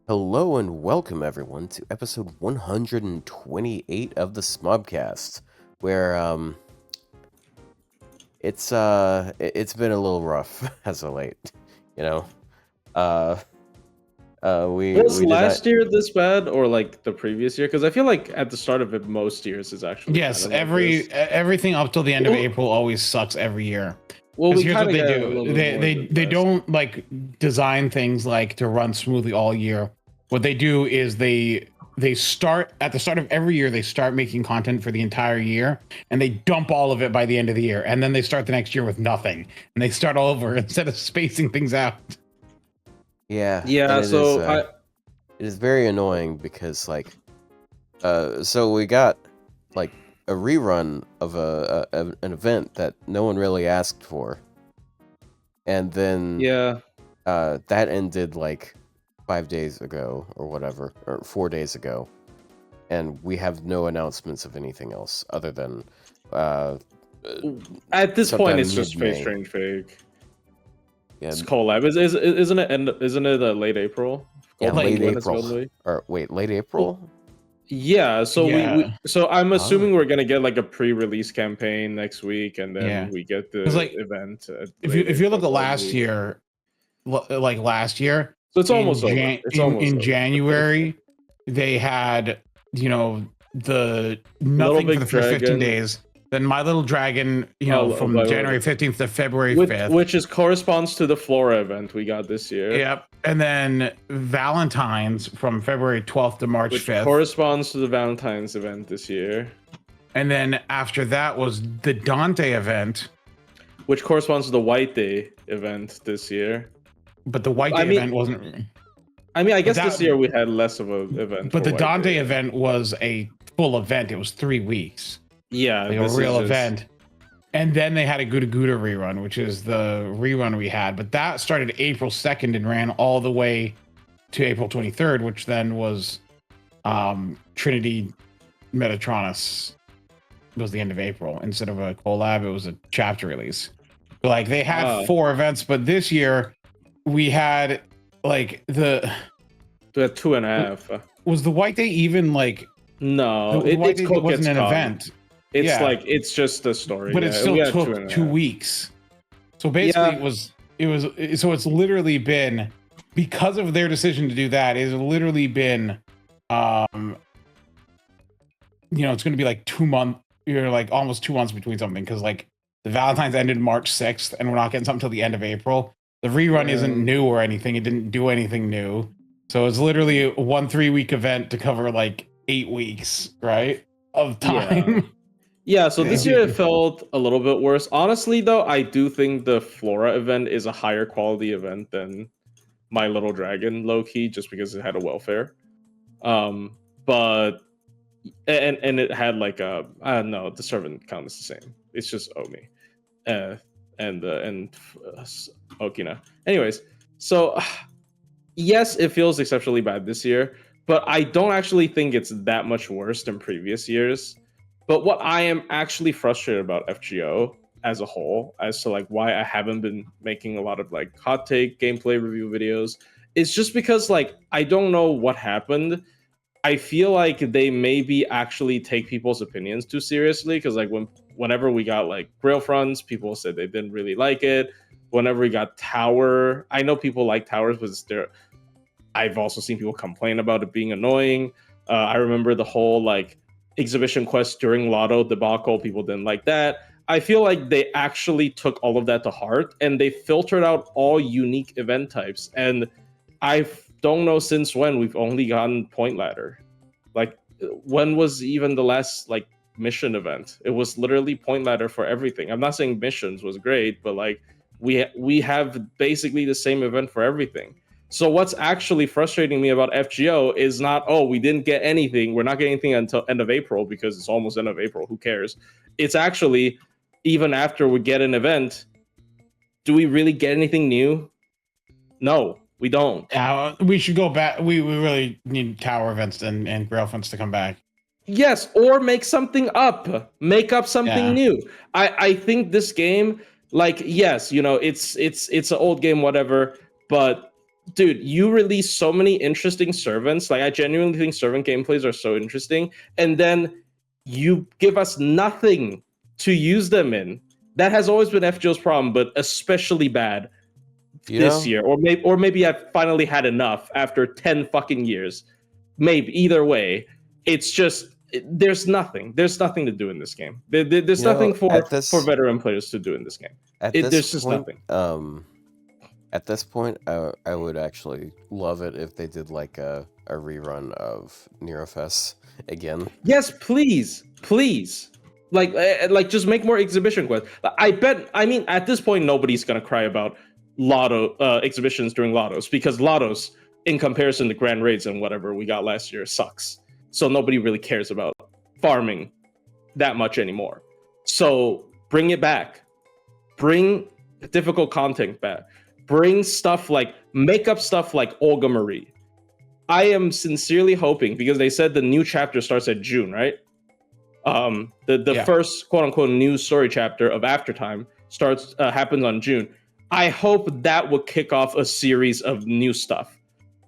Hello and welcome everyone to episode 128 of the Smobcast, where it's been a little rough as of late, you know. Uh Was we did not. last year this bad or like the previous year? Because I feel like at the start of it, most years is actually Yes, kind of like this. everything up till the end of Well, April always sucks every year. well, Because we here's kind what of they get a do: little bit they more they than they this. don't like design things like to run smoothly all year. What they do is they start at the start of every year. They start making content for the entire year, and they dump all of it by the end of the year, and then they start the next year with nothing, and they start all over instead of spacing things out. Yeah, and Yeah, so it is very annoying because so we got like a rerun of an event that no one really asked for, and then yeah, that ended like 5 days ago or whatever, or 4 days ago, and we have no announcements of anything else other than at this point sometime it's just mid-May. Space Strange Fake. Yeah, It's collab. Isn't it? Isn't it late April? yeah, Golden late when it's April. going to be? Or wait, late April? Yeah, so Yeah. so I'm assuming Oh. we're gonna get like a pre-release campaign next week, and then Yeah. we get the 'Cause, like, event. If you look at April, last probably. year, like last year, So it's almost over. It's almost in over. January, they had the Little nothing for Big the first 15 Dragon. days. Then My Little Dragon, Oh, from wait. January 15th to February 5th. Which is corresponds to the Flora event we got this year. Yep. And then Valentine's from February 12th to March Which 5th. corresponds to the Valentine's event this year. And then after that was the Dante event. Which corresponds to the White Day event this year. But the White Day event wasn't. I mean, I guess that- this year we had less of an event. But for the White Dante Day. event was a full event. It was 3 weeks. Yeah, Like a real event. And then they had a Gouda Gouda rerun, which is the rerun we had. But that started April 2nd and ran all the way to April 23rd, which then was Trinity Metatronus was the end of April. Instead of a collab, it was a chapter release. Like they had 4 events, but this year we had like We had 2.5. Was the White Day even like No, the White it's Day wasn't an event. It's like it's just a story. But it still we had took 2 weeks. So basically so it's literally been, because of their decision to do that, it's literally been it's going to be like 2 months, like almost 2 months between something, because like the Valentine's ended March 6th and we're not getting something till the end of April. The rerun isn't new or anything. It didn't do anything new. So it's literally a 1 3-week event to cover like 8 weeks, right? Of time. Yeah, so this year it felt a little bit worse. Honestly, though, I do think the Flora event is a higher quality event than My Little Dragon, low key, just because it had a welfare. But and it had like no, the servant count is the same. It's just Omi, and Okina. Anyways, so yes, it feels exceptionally bad this year, but I don't actually think it's that much worse than previous years. But what I am actually frustrated about FGO as a whole, as to like why I haven't been making a lot of like hot take gameplay review videos, is just because like I don't know what happened. I feel like they maybe actually take people's opinions too seriously, because like whenever we got like Grail fronts, people said they didn't really like it. Whenever we got Tower, I know people like Towers, but I've also seen people complain about it being annoying. I remember the whole like exhibition quest during Lotto debacle, people didn't like that. I feel like they actually took all of that to heart and they filtered out all unique event types. And I don't know since when we've only gotten point ladder. Like, when was even the last like mission event? It was literally point ladder for everything. I'm not saying missions was great, but like we have basically the same event for everything. So what's actually frustrating me about FGO is not, oh, we didn't get anything. We're not getting anything until end of April because it's almost end of April. Who cares? It's actually, even after we get an event, do we really get anything new? No, we don't. We should go back. We really need Tower events and Grail fronts to come back. Yes, or make something up. Make up something new. I think this game, like, yes, it's an old game, whatever, but dude, you release so many interesting servants. Like, I genuinely think servant gameplays are so interesting, and then you give us nothing to use them in. That has always been FGO's problem, but especially bad this year. Or maybe I've finally had enough after 10 fucking years. Maybe either way, it's just there's nothing. There's nothing to do in this game. There's nothing for veteran players to do in this game. There's just nothing. At this point, I would actually love it if they did like a rerun of Nerofest again. Yes, please. Like just make more exhibition quests. I mean, at this point, nobody's gonna cry about lotto exhibitions during lottos, because lottos, in comparison to grand raids and whatever we got last year, sucks. So nobody really cares about farming that much anymore. So bring it back. Bring difficult content back. Bring stuff like, make up stuff like Olga Marie. I am sincerely hoping, because they said the new chapter starts at June, right? The first quote unquote new story chapter of Aftertime happens on June. I hope that will kick off a series of new stuff.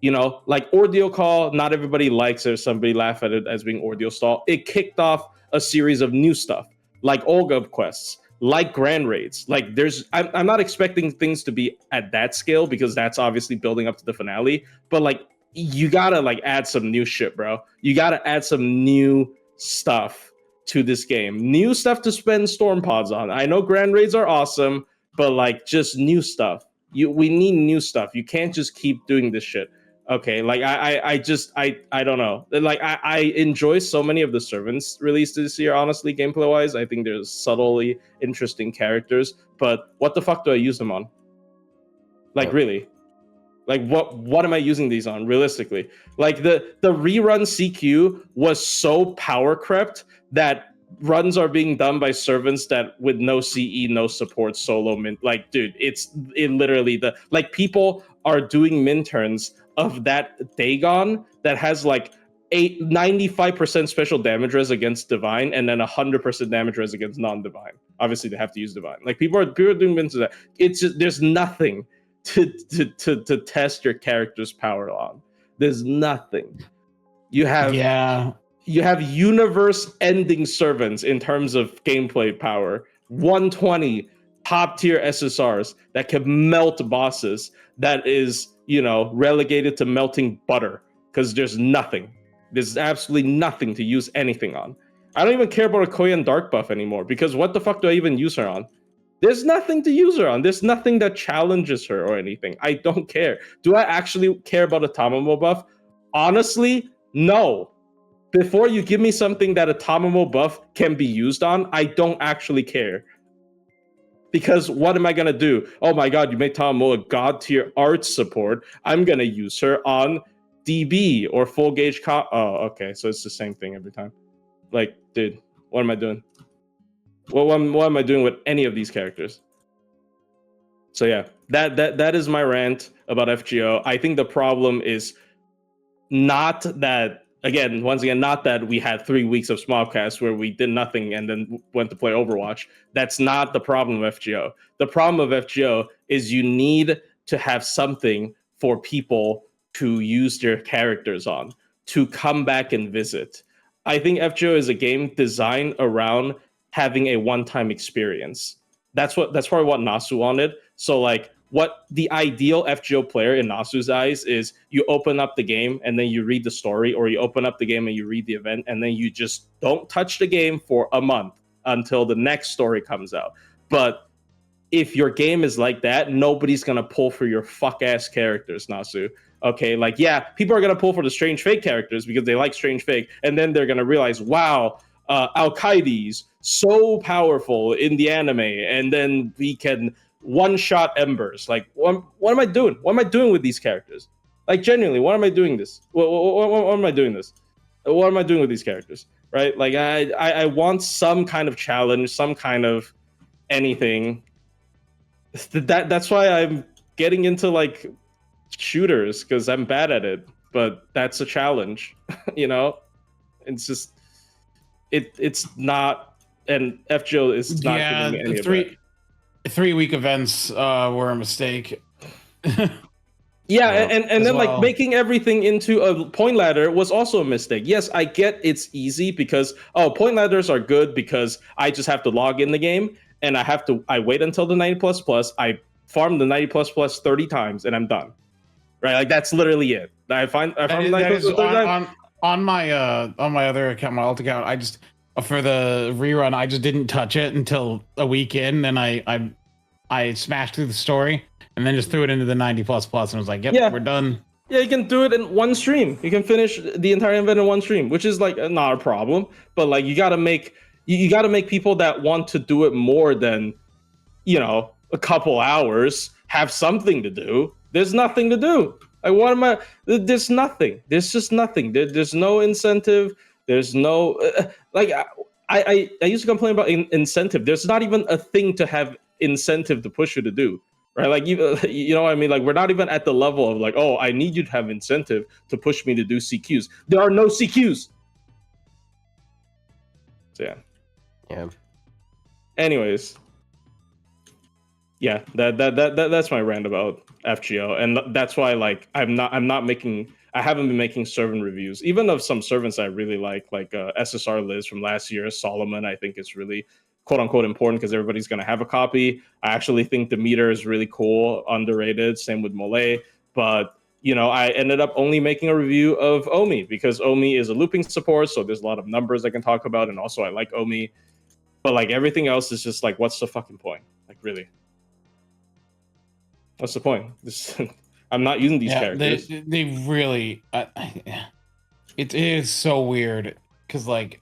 You know, like Ordeal Call, not everybody likes it. Somebody laugh at it as being Ordeal Stall. It kicked off a series of new stuff, like Olga quests, like Grand Raids. Like I'm not expecting things to be at that scale, because that's obviously building up to the finale. But like, you gotta like add some new shit, bro. You gotta add some new stuff to this game. New stuff to spend storm pods on. I know Grand Raids are awesome, but like, just new stuff. We need new stuff. You can't just keep doing this shit. Okay, like I don't know. Like I enjoy so many of the servants released this year, honestly, gameplay wise. I think there's subtly interesting characters, but what the fuck do I use them on? Like, really? Like, what am I using these on realistically? Like the rerun CQ was so power crept that runs are being done by servants that with no CE, no support, solo mint. Like, dude, it literally people are doing min turns of that Dagon that has like 95% special damage res against divine, and then 100% damage res against non-divine. Obviously, they have to use divine. Like, people are doing mins of that. It's just, there's nothing to test your character's power on. There's nothing. You have universe-ending servants in terms of gameplay power. 120 top-tier SSRs that can melt bosses. That is, relegated to melting butter, because there's nothing. There's absolutely nothing to use anything on. I don't even care about a Koyan Dark buff anymore, because what the fuck do I even use her on? There's nothing to use her on. There's nothing that challenges her or anything. I don't care. Do I actually care about a Tamamo buff? Honestly, no. Before you give me something that a Tamamo buff can be used on, I don't actually care. Because what am I going to do? Oh my god, you made Tamamo a god tier art support. I'm going to use her on DB or full gauge Oh, okay. So it's the same thing every time. Like, dude, what am I doing? What am I doing with any of these characters? So yeah, that is my rant about FGO. I think the problem is not that, not that we had 3 weeks of Smobcast where we did nothing and then went to play Overwatch. That's not the problem of FGO. The problem of FGO is you need to have something for people to use their characters on, to come back and visit. I think FGO is a game designed around having a one-time experience. That's probably what Nasu wanted. So like, what the ideal FGO player in Nasu's eyes is, you open up the game and then you read the story, or you open up the game and you read the event, and then you just don't touch the game for a month until the next story comes out. But if your game is like that, nobody's gonna pull for your fuck-ass characters, Nasu. Okay, like, yeah, people are gonna pull for the Strange Fake characters because they like Strange Fake, and then they're gonna realize, wow, Alkaides, so powerful in the anime, and then we can one-shot Embers. Like, what am I doing? What am I doing with these characters? Like, genuinely, what am I doing this? What am I doing this? What am I doing with these characters? Right? Like, I want some kind of challenge, some kind of anything. That's why I'm getting into like shooters, because I'm bad at it. But that's a challenge, It's just it's not, and FGO is not giving me any of that. 3 week events were a mistake. Yeah, Yeah. and As then like well. making everything into a point ladder was also a mistake. Yes, I get it's easy because point ladders are good because I just have to log in the game and I wait until the 90 plus plus, I farm the 90 plus plus 30 times and I'm done. Right? Like that's literally it. I farm the 90 That plus is plus 30 times. on my other account, my alt account. I just for the rerun, I just didn't touch it until a week in, and I smashed through the story and then just threw it into the 90 plus plus and was like, yep, Yeah. we're done. Yeah, you can do it in one stream. You can finish the entire event in one stream, which is like not a problem. But like you gotta make people that want to do it more than a couple hours have something to do. There's nothing to do. Like what am I? There's nothing. There's just nothing. There's no incentive. There's no like I used to complain about incentive. There's not even a thing to have incentive to push you to do. Right, like you know what I mean. Like we're not even at the level of like, oh, I need you to have incentive to push me to do CQs. There are no CQs. So yeah. Yeah. Anyways, yeah, that's my rant about FGO, and that's why like I haven't been making servant reviews, even of some servants I really like SSR Liz from last year, Solomon. I think it's really quote unquote important because everybody's going to have a copy. I actually think the meter is really cool, underrated. Same with Mole. But I ended up only making a review of Omi because Omi is a looping support, so there's a lot of numbers I can talk about, and also I like Omi. But like everything else is just like, what's the fucking point? Like really, what's the point? I'm not using these characters. They really, it is so weird because like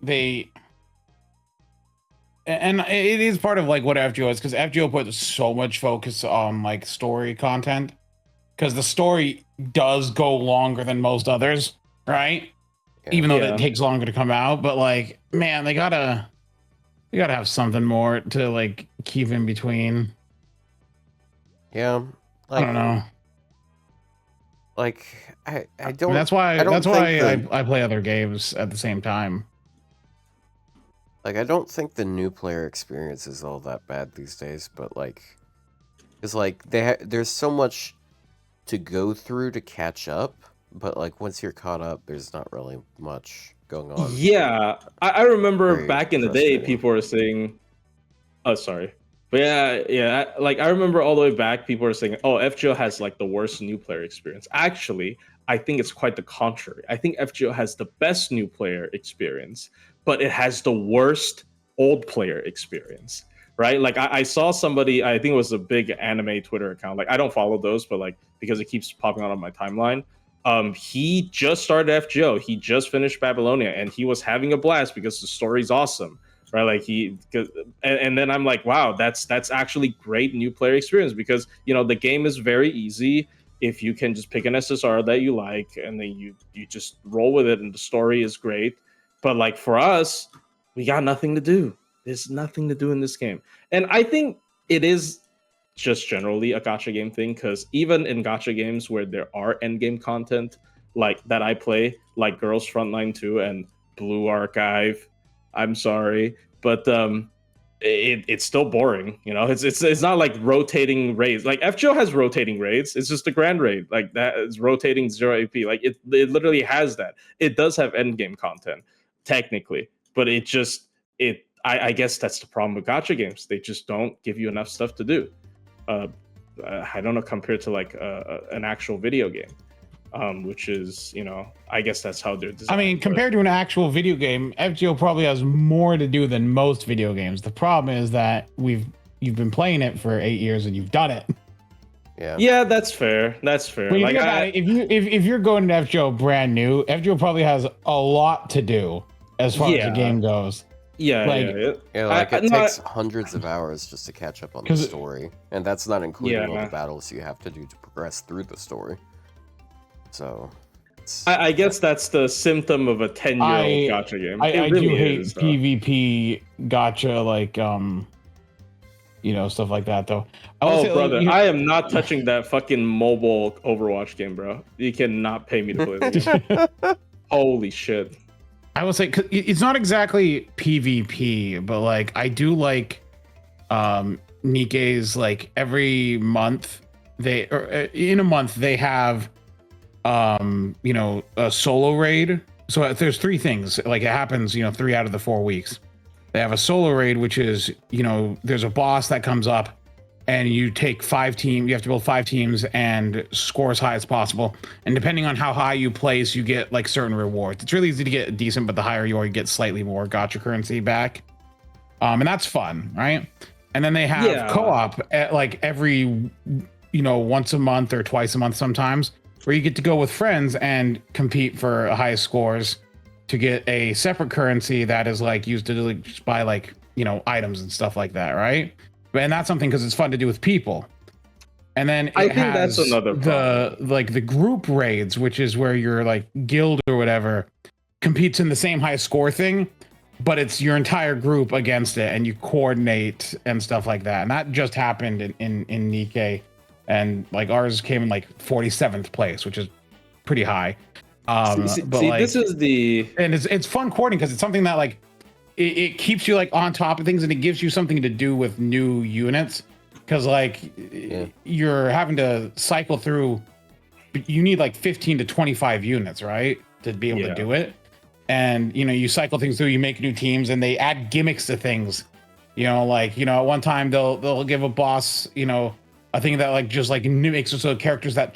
and it is part of like what FGO is because FGO puts so much focus on like story content because the story does go longer than most others, right? Yeah. Even though it takes longer to come out, but like, man, they gotta have something more to like keep in between. Yeah, I don't know. Like I don't. That's why I play other games at the same time. Like, I don't think the new player experience is all that bad these days, but like, it's like there's so much to go through to catch up, but like once you're caught up, there's not really much going on. Yeah, I remember back in the day, people were saying, "Oh, sorry," but yeah. Like I remember all the way back, people were saying, "Oh, FGO has like the worst new player experience." Actually, I think it's quite the contrary. I think FGO has the best new player experience, but it has the worst old player experience, right? Like I saw somebody, I think it was a big anime Twitter account. Like I don't follow those, but like because it keeps popping out on my timeline. He just started FGO. He just finished Babylonia, and he was having a blast because the story's awesome, right? Like and then I'm like, wow, that's actually great new player experience because the game is very easy. If you can just pick an SSR that you like, and then you just roll with it, and the story is great. But like for us, we got nothing to do. There's nothing to do in this game. And I think it is just generally a gacha game thing, because even in gacha games where there are end game content like that I play, like Girls Frontline 2 and Blue Archive, I'm sorry, but it's still boring. It's not like rotating raids. Like FGO has rotating raids. It's just a grand raid like that. It's rotating 0 AP. Like it literally has that. It does have end game content technically, but I guess that's the problem with gacha games. They just don't give you enough stuff to do. I don't know, compared to like an actual video game, which is I guess that's how they're designed. I mean, compared to an actual video game, FGO probably has more to do than most video games. The problem is that you've been playing it for 8 years and you've done it. Yeah, that's fair. When you think about it, if you're going to FGO brand new, FGO probably has a lot to do as far as the game goes. It takes hundreds of hours just to catch up on the story, and that's not including all the battles you have to do to progress through the story. So, I guess that's the symptom of a 10-year-old gacha game. I do hate PvP gacha, like stuff like that, though. Brother, I am not touching that fucking mobile Overwatch game, bro. You cannot pay me to play this game. Holy shit. I will say it's not exactly PvP, but like I do like Nikkei's like every month in a month they have a solo raid. So there's 3 things. Like it happens, 3 out of the 4 weeks. They have a solo raid, which is, there's a boss that comes up and you take 5 teams. You have to build 5 teams and score as high as possible. And depending on how high you place, you get like certain rewards. It's really easy to get decent, but the higher you are, you get slightly more gacha currency back. And that's fun, right? And then they have co-op at like every, once a month or twice a month sometimes, where you get to go with friends and compete for highest scores to get a separate currency that is like used to like buy like, items and stuff like that, right? And that's something because it's fun to do with people. And then I think that's another problem. the group raids, which is where your like guild or whatever competes in the same high score thing, but it's your entire group against it and you coordinate and stuff like that. And that just happened in Nikkei. And like ours came in like 47th place, which is pretty high. This is and it's fun coordinating because it's something that like it keeps you like on top of things and it gives you something to do with new units because like you're having to cycle through. You need like 15 to 25 units, right, to be able to do it. And you cycle things through, you make new teams, and they add gimmicks to things. At one time they'll give a boss, a thing that like just like makes it so characters that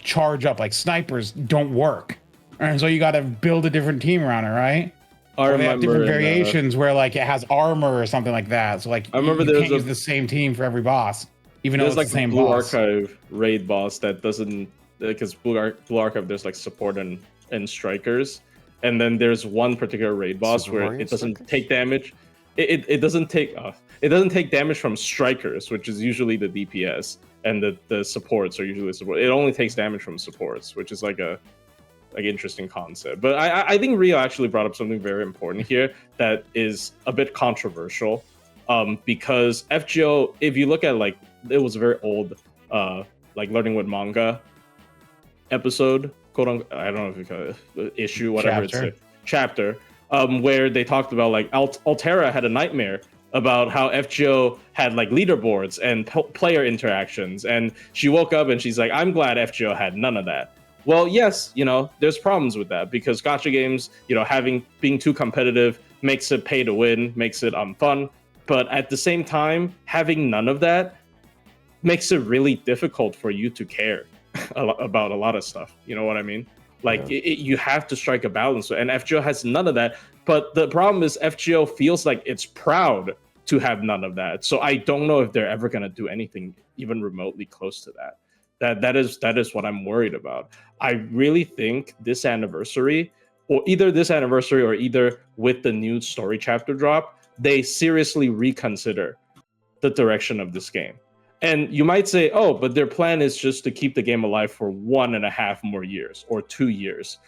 charge up like snipers don't work, and so you got to build a different team around it, right? Or they have different variations where like it has armor or something like that. So like I remember you can't use the same team for every boss, even though it's like the same Blue boss. Archive raid boss that doesn't, because Blue Archive there's like support and strikers, and then there's one particular raid boss where it doesn't take damage. It doesn't take damage from strikers, which is usually the DPS, and the supports are usually support. It only takes damage from supports, which is like interesting concept. But I think Ryou actually brought up something very important here that is a bit controversial, because FGO, if you look at like, it was a very old like learning with manga episode, quote unquote, I don't know if you call it issue, whatever it's a chapter, where they talked about like Altera had a nightmare about how FGO had like leaderboards and player interactions, and she woke up and she's like, I'm glad FGO had none of that. Well, yes, there's problems with that because gacha games, being too competitive makes it pay to win, makes it fun. But at the same time, having none of that makes it really difficult for you to care about a lot of stuff. You know what I mean? Like you have to strike a balance, and FGO has none of that. But the problem is FGO feels like it's proud to have none of that. So I don't know if they're ever going to do anything even remotely close to that. That is what I'm worried about. I really think this anniversary, or either with the new story chapter drop, they seriously reconsider the direction of this game. And you might say, oh, but their plan is just to keep the game alive for 1.5 more years or 2 years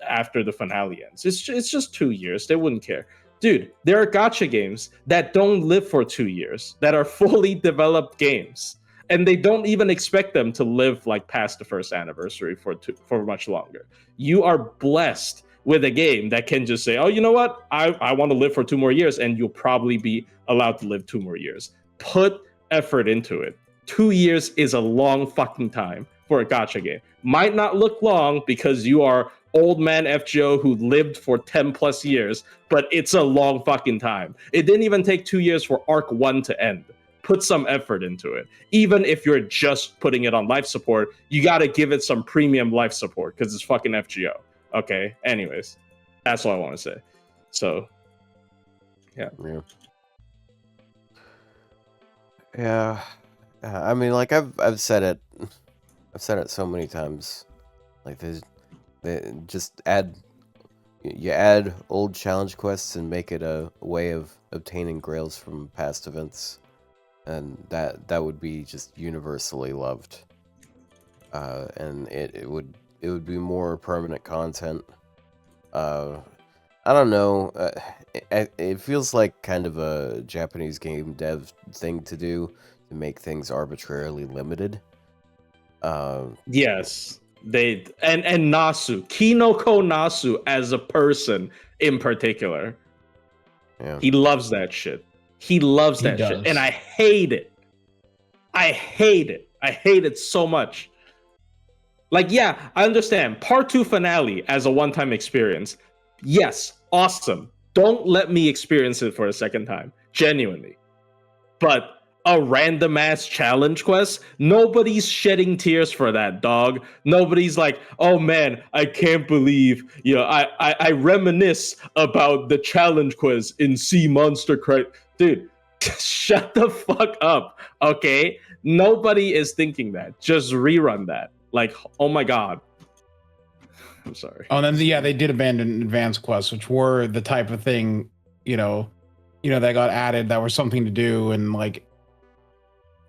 after the finale ends. It's just 2 years. They wouldn't care. Dude, there are gacha games that don't live for 2 years, that are fully developed games. And they don't even expect them to live like past the first anniversary for much longer. You are blessed with a game that can just say, oh, you know what? I want to live for 2 more years, and you'll probably be allowed to live 2 more years. Put effort into it. 2 years is a long fucking time for a gacha game. Might not look long because you are old man FGO who lived for 10 plus years, but it's a long fucking time. It didn't even take 2 years for Arc 1 to end. Put some effort into it. Even if you're just putting it on life support, you got to give it some premium life support because it's fucking FGO. Okay? Anyways, that's all I want to say. So, yeah. Yeah. I mean, like I've said it. I've said it so many times. Like they just add old challenge quests and make it a way of obtaining grails from past events, and that would be just universally loved. And it would be more permanent content. I don't know. It feels like kind of a Japanese game dev thing to do, to make things arbitrarily limited. Yes, they and Nasu, Kinoko Nasu as a person in particular. Yeah. He loves that shit. He loves that shit, and I hate it. I hate it. I hate it so much. Like, yeah, I understand. Part 2 finale as a one-time experience. Yes, awesome. Don't let me experience it for a second time. Genuinely. But a random ass challenge quest, nobody's shedding tears for that, dog. Nobody's like, oh man, I can't believe, I reminisce about the challenge quest in Sea Monster Cry. Dude, shut the fuck up, okay? Nobody is thinking that. Just rerun that. Like, oh my god. I'm sorry. Oh, and then they did abandon advanced quests, which were the type of thing, that got added that were something to do and like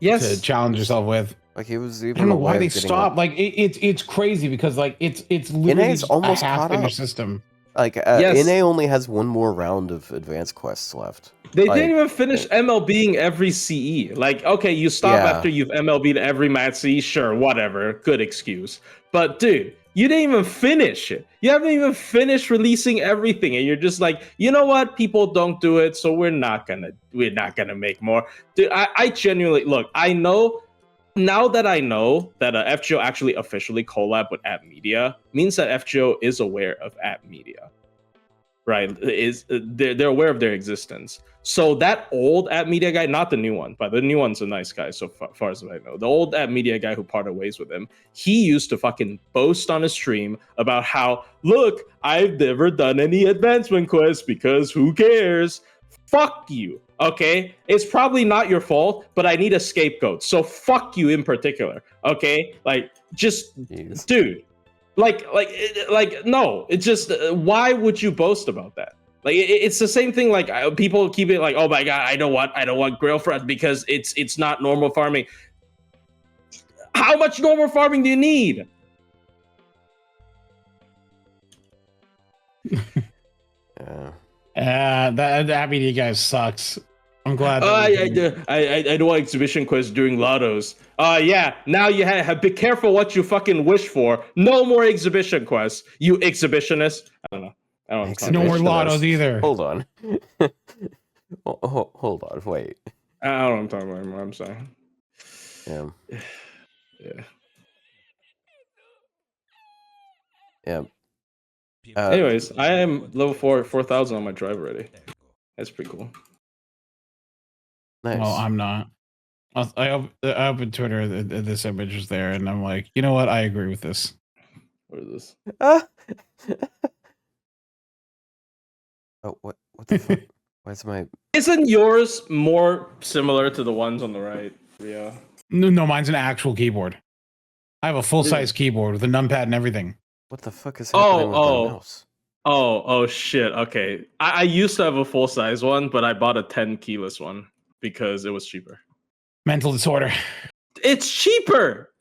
to challenge yourself with. Like it was even I don't know why they stopped. Like it's crazy because like it's literally NA's almost a half caught up. finished system. Like NA only has one more round of advanced quests left. They didn't even finish MLBing every CE. Like, okay, you stop after you've MLB'd every match CE, sure, whatever, good excuse. But dude, you didn't even finish it. You haven't even finished releasing everything, and you're just like, you know what? People don't do it, so we're not gonna make more. Dude, I genuinely look. I know now that I know that FGO actually officially collab with App Media means that FGO is aware of App Media. Right, they're aware of their existence. So that old App Media guy, not the new one, but the new one's a nice guy so far as I know. The old App Media guy who parted ways with him, he used to fucking boast on a stream about how, look, I've never done any advancement quests because who cares? Fuck you, okay? It's probably not your fault, but I need a scapegoat. So fuck you in particular, okay? Like, just, dude. Like, no, it's just, why would you boast about that? Like, it's the same thing. Like, people keep it like, oh my god, I don't want girlfriend because it's not normal farming. How much normal farming do you need? That media guy sucks. I'm glad. I don't want exhibition quests during lottos. Yeah. Now you have be careful what you fucking wish for. No more exhibition quests, you exhibitionist. I don't know. No more lottos either. Hold on. Hold on. Wait. I don't know what I'm talking about anymore. I'm sorry. Yeah. Yeah. Anyways, I am level 4,000 on my drive already. That's pretty cool. Nice. Well, I'm not. I opened Twitter. This image was there, and I'm like, you know what? I agree with this. What is this? Oh, what the fuck? Why's my? Isn't yours more similar to the ones on the right? Yeah. No, mine's an actual keyboard. I have a full-size keyboard with a numpad and everything. What the fuck is happening with my mouse? Oh shit. Okay. I used to have a full-size one, but I bought a 10 keyless one because it was cheaper. Mental disorder. It's cheaper.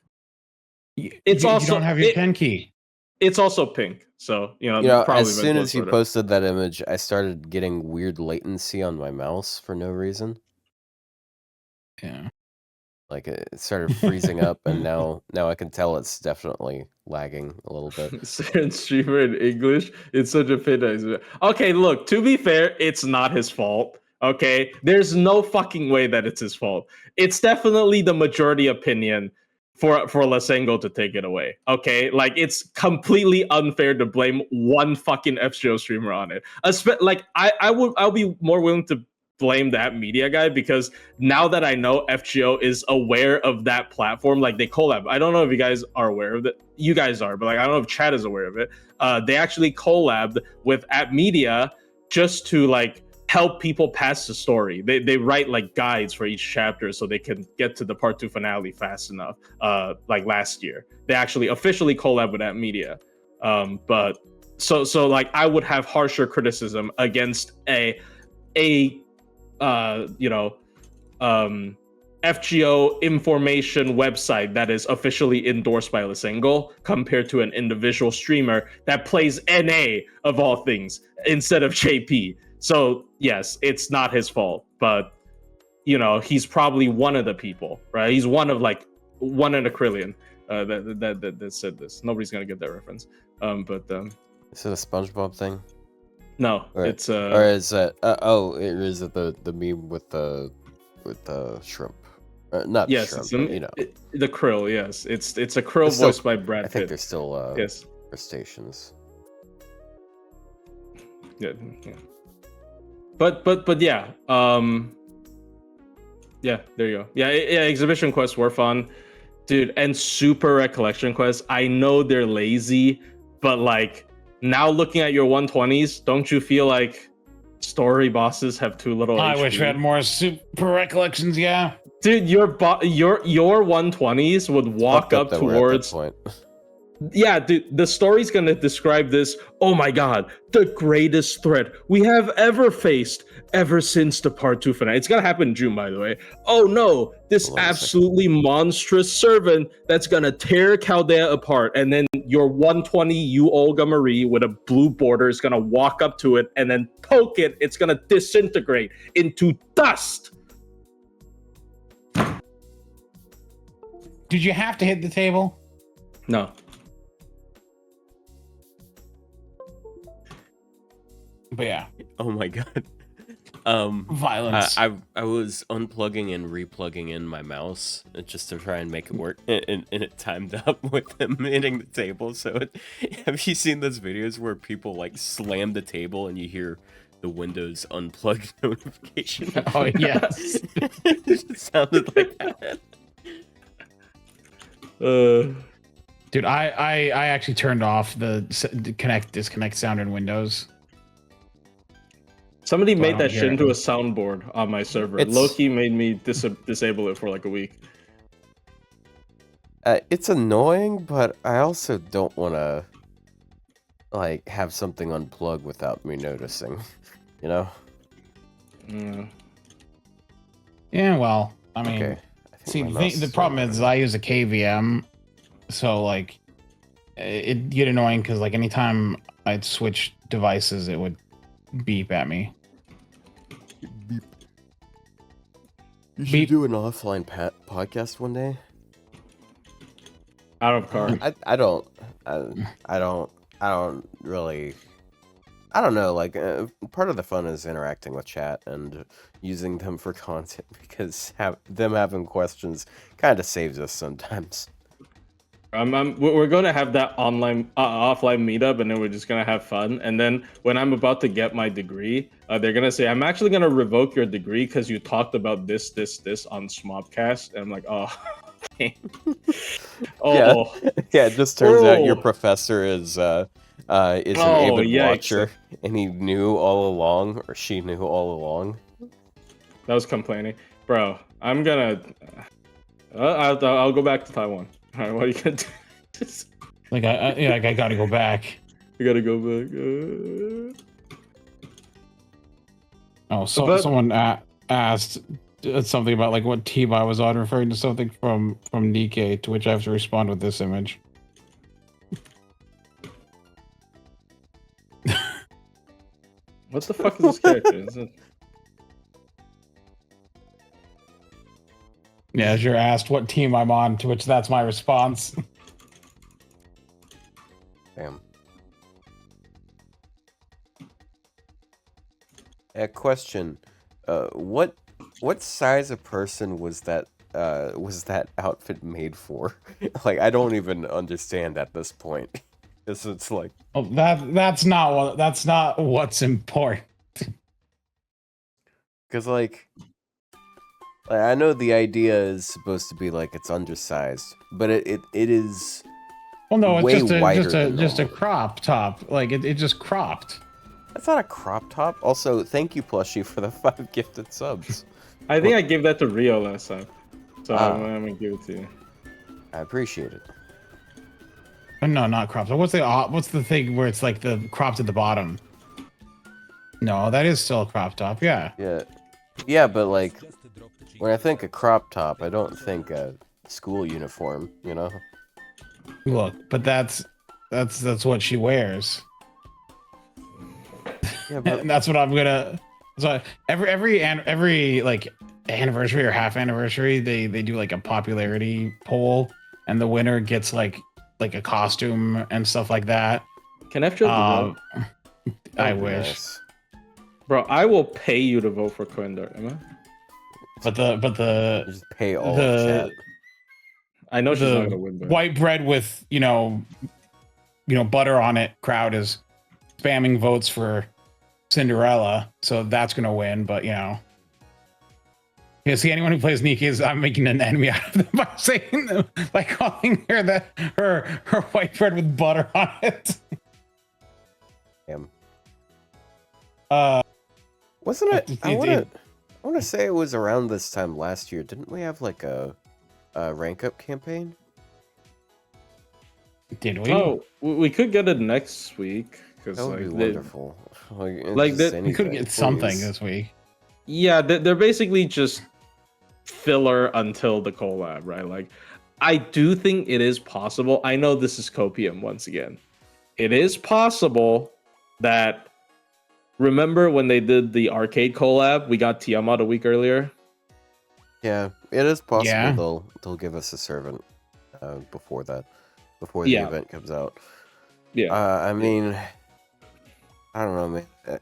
It's also you don't have your 10 key. It's also pink, so probably as soon as you posted that image, I started getting weird latency on my mouse for no reason. Yeah, Like it started freezing up, and now I can tell it's definitely lagging a little bit. Streamer in English, it's such a pit. Okay, look, to be fair, it's not his fault. Okay, there's no fucking way that it's his fault. It's definitely the majority opinion for Lasengo to take it away. Okay, like it's completely unfair to blame one fucking FGO streamer on it. Like I'll be more willing to blame that media guy because now that I know FGO is aware of that platform, like they collab. I don't know if you guys are aware of it. You guys are, but like I don't know if Chad is aware of it. They actually collabed with App Media just to like help people pass the story. They write like guides for each chapter so they can get to the part 2 finale fast enough. Like last year, they actually officially collab with App Media. But so like I would have harsher criticism against a FGO information website that is officially endorsed by Lasengo compared to an individual streamer that plays NA of all things instead of JP. So yes, it's not his fault, but he's probably one of the people, right? He's one of like 1 in a trillion that said this. Nobody's gonna get that reference. But is it a SpongeBob thing? No, it's or is it? Is it the meme with the shrimp? Not Yes, shrimp, it's but, you know. the krill. Yes, it's a krill It's still- voiced by Brad I think Pitt. they're still Yes. crustaceans. Yeah. But yeah. Yeah, there you go. Yeah, exhibition quests were fun, dude, and super recollection quests. I know they're lazy, but like now looking at your 120s, don't you feel like story bosses have too little I HP? wish we had more super recollections. Yeah. Dude, your 120s would walk Fucked up that we're at that towards. point. Yeah, dude, the story's gonna describe this. Oh my god, the greatest threat we have ever faced ever since the Part 2 finale. It's gonna happen in June, by the way. Oh no, this Hold on a second. absolutely monstrous servant that's gonna tear Chaldea apart. And then your 120, you Olga Marie, with a blue border is gonna walk up to it and then poke it. It's gonna disintegrate into dust. Did you have to hit the table? No. But yeah, Oh my god. violence. I was unplugging and replugging in my mouse just to try and make it work, and it timed up with them hitting the table. So, have you seen those videos where people like slam the table and you hear the Windows unplugged notification? Oh yes. It just sounded like that. Dude, I actually turned off the disconnect sound in Windows. Somebody So I made don't that hear shit it. into a soundboard on my server. It's- Loki made me disable it for like a week. It's annoying, but I also don't want to like have something unplugged without me noticing. You know? Mm. Yeah, well, I mean, Okay. I think see, my the, mouse thing, the is problem on. is I use a KVM, so like it'd get annoying because like anytime I'd switch devices, it would beep at me. You should beep. do an offline podcast one day. Out of car. I don't really. I don't know. Like part of the fun is interacting with chat and using them for content because them having questions kind of saves us sometimes. We're gonna have that offline meetup, and then we're just gonna have fun. And then when I'm about to get my degree, they're gonna say, "I'm actually gonna revoke your degree because you talked about this on Smobcast." And I'm like, "Oh, okay." Oh, Yeah, it just turns out your Oh. professor is an Oh, avid yikes. watcher, and he knew all along, or she knew all along. that was complaining, bro. I'm gonna. I'll go back to Taiwan. All right, what are you gonna do? Like I gotta go back. You gotta go back. Oh, so But- someone asked something about like what team I was on, referring to something from Nikkei, to which I have to respond with this image. What the fuck is this character? Is it... Yeah, as you're asked what team I'm on, to which that's my response. Damn. A question: what size of person was that outfit made for? Like, I don't even understand at this point. It's like, Oh, that's not what's important. because like I know the idea is supposed to be like it's undersized, but it is. Well, no, Way it's wider just a than just a normal. crop top. Like it just cropped. That's not a crop top. Also, thank you, Plushie, for the 5 gifted subs. I think I gave that to Rio last time, so Ah. I'm gonna give it to you. I appreciate it. Oh, no, not cropped. What's the thing where it's like the cropped at the bottom? No, that is still a crop top. Yeah. Yeah, but like when I think a crop top, I don't think a school uniform. You know? Look, but that's what she wears. Yeah, but And that's what I'm gonna. So every like anniversary or half anniversary, they do like a popularity poll, and the winner gets like a costume and stuff like that. Can I feel the vote? I that'd be wish. nice. Bro, I will pay you to vote for Coindar, Emma. But the You just pay all the- of chat. I know she's not the gonna win, but white bread with butter on it crowd is spamming votes for Cinderella, so that's gonna win. But see, anyone who plays Nika is I'm making an enemy out of them by saying by calling her her white bread with butter on it. Damn. Wasn't it? I want to say it was around this time last year. Didn't we have like a rank up campaign? Did we? oh, we could get it next week because That would be wonderful. We could get something this week. Yeah, they're basically just filler until the collab, right? Like, I do think it is possible. I know this is copium once again. It is possible that, remember when they did the arcade collab, we got Tiamat a week earlier? Yeah, it is possible Yeah. they'll give us a servant before that, before the Yeah. event comes out. Yeah. I mean, I don't know, man.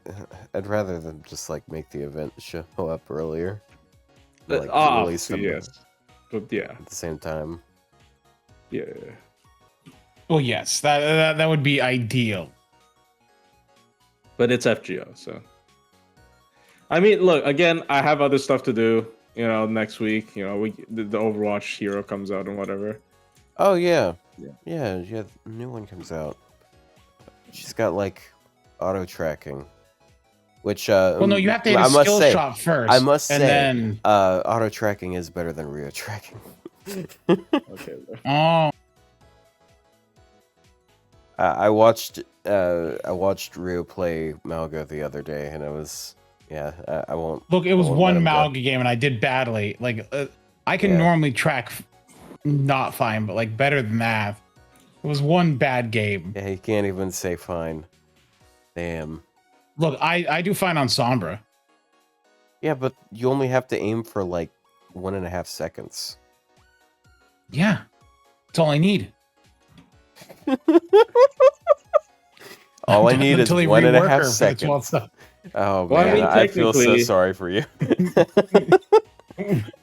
I'd rather than just like make the event show up earlier. Like release them yes. But yeah. at the same time. Yeah. Well, yes, that would be ideal. But it's FGO, so. I mean, look, again, I have other stuff to do, next week. The Overwatch hero comes out and whatever. Oh yeah, Yeah. yeah. The new one comes out. She's got like auto tracking, which Well, no, you have to hit a skill shop first. I must and say, then auto tracking is better than Ryou tracking. Okay. oh, I watched Ryou play Malga the other day, and it was I won't look, it was I won't let one him go. Malga game, and I did badly. Like I can Yeah. normally track not fine, but like better than that. It was one bad game. Yeah, he can't even say fine. Damn. Look, I do fine on Sombra. Yeah, but you only have to aim for like 1.5 seconds. Yeah, that's all I need. All I need is Until they 1.5 rework her for the 12th seconds. stuff. Oh Well, I man, mean, I feel so technically- sorry for you.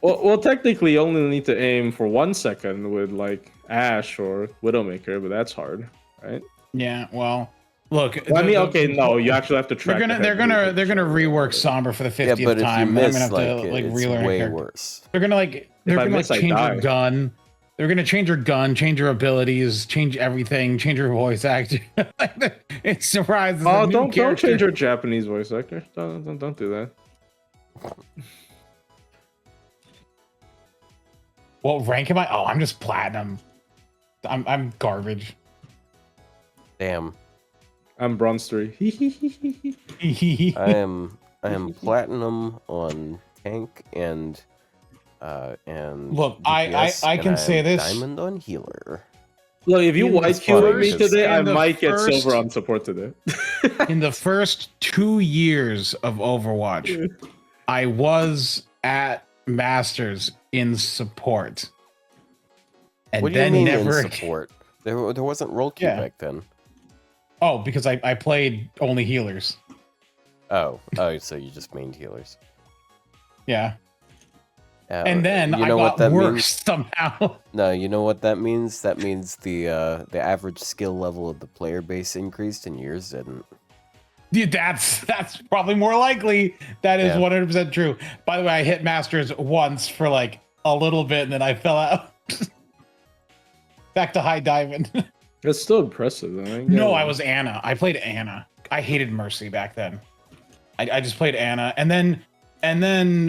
Well, technically, you only need to aim for 1 second with like Ashe or Widowmaker, but that's hard, right? Yeah, well, look. Well, I mean, okay, no, you actually have to track. They're gonna rework Sombra for the 50th Yeah, but if you time. and I'm miss, gonna have like, to like it's relearn her way character. worse. They're gonna miss, I change her die. gun. They're gonna change her gun, change her abilities, change everything, change her voice acting. It surprises. Oh, don't change your Japanese voice actor. Don't do that. What rank am I? Oh, I'm just platinum. I'm garbage. Damn. I'm bronze 3. I am platinum on tank and Look, DPS, I and can say am this. diamond on healer. Look, if you In the white queue me first- today, I in the might get first- silver on support today. In the first 2 years of Overwatch, I was at Masters in support. And What do you then mean never in support? There wasn't roll queue Yeah. back then. Oh, because I played only healers. Oh, so you just mained healers. Yeah. And then you I know what got that worse means? somehow. No, you know what that means? That means the average skill level of the player base increased and yours didn't. Dude, that's probably more likely. That is Yeah. 100% true. By the way, I hit Masters once for like a little bit and then I fell out. Back to high diamond. That's still impressive, though. No, I was Anna. I played Anna. I hated Mercy back then. I just played Anna, and then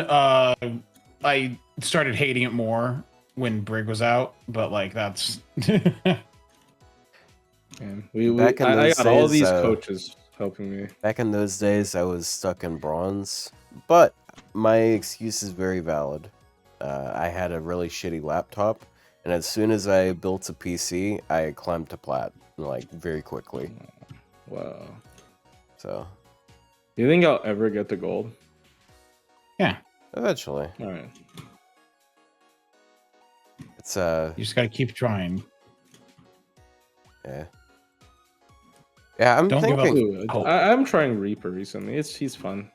I started hating it more when Brig was out. But like that's Man, Back in I those got all days, these coaches helping me. Back in those days, I was stuck in bronze, but my excuse is very valid. I had a really shitty laptop, and as soon as I built a PC, I climbed to plat, like, very quickly. Wow. So, Do you think I'll ever get to gold? eventually. All right. It's, you just gotta keep trying. yeah. Yeah, I'm Don't give up. thinking... Ooh, Oh. I'm trying Reaper recently. He's fun.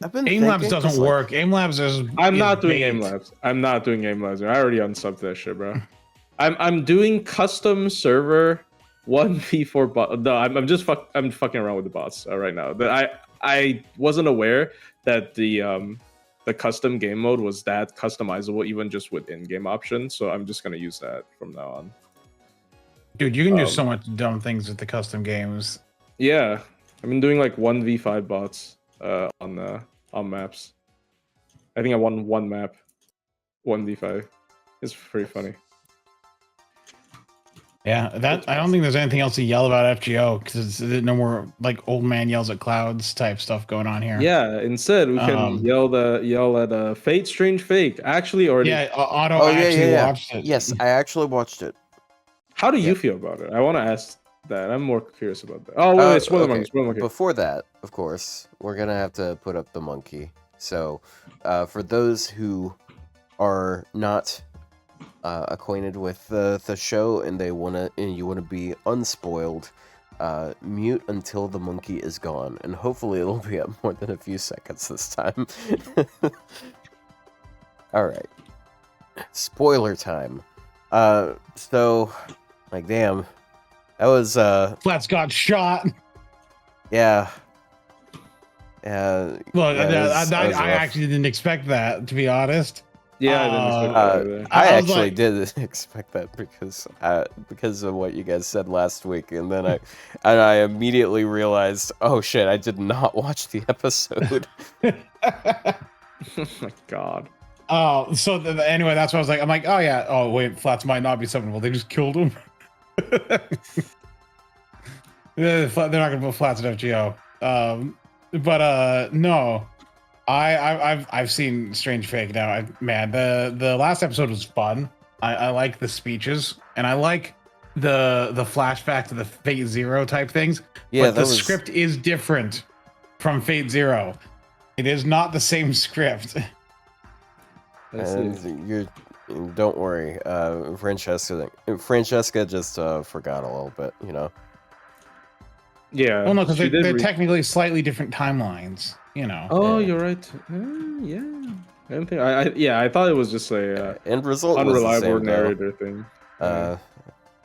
I've been Aim Labs thinking, 'cause, doesn't like, work. Aim Labs is. I'm is not doing bait. aim labs. I'm not doing aim labs. I already unsubbed that shit, bro. I'm doing custom server 1v4 bot. No, I'm just I'm fucking around with the bots right now. That I wasn't aware that the custom game mode was that customizable even just with in-game options. So I'm just gonna use that from now on. Dude, you can do so much dumb things with the custom games. Yeah, I've been doing like 1v5 bots on maps. I think I won one map, 1v5. It's pretty funny. Yeah, that I don't think there's anything else to yell about FGO because there's no more like old man yells at clouds type stuff going on here. Yeah, instead we can yell at Fate Strange Fake. Actually, already. Yeah, Otto Oh, yeah, actually yeah. watched it. Yes, I actually watched it. How do you feel about it? I want to ask that. I'm more curious about that. Oh wait, spoiler monkey, spoiler monkey. Before that, of course, we're gonna have to put up the monkey. So, for those who are not acquainted with the show and you wanna be unspoiled, mute until the monkey is gone, and hopefully it'll be up more than a few seconds this time. All right, spoiler time. So, like, damn, that was Flats got shot. yeah. Look, I actually didn't expect that, to be honest. Yeah, I didn't expect that either. I I was actually like- did expect that because of what you guys said last week, and then I immediately realized, oh shit, I did not watch the episode. Oh my god. Oh, so anyway, that's what I was like. I'm like, oh yeah. Oh wait, Flats might not be summonable. They just killed him. They're not gonna put Flats at FGO. But no, I've seen Strange Fake now. Man, the last episode was fun. I like the speeches and I like the flashback to the Fate Zero type things. Yeah, but the script is different from Fate Zero. It is not the same script. Don't worry, Francesca just forgot a little bit, you know. Yeah. Well, no, because she they're did technically slightly different timelines, you know. Oh, Yeah. you're right. Yeah. I don't think I thought it was just a End result unreliable was the same, narrator thing.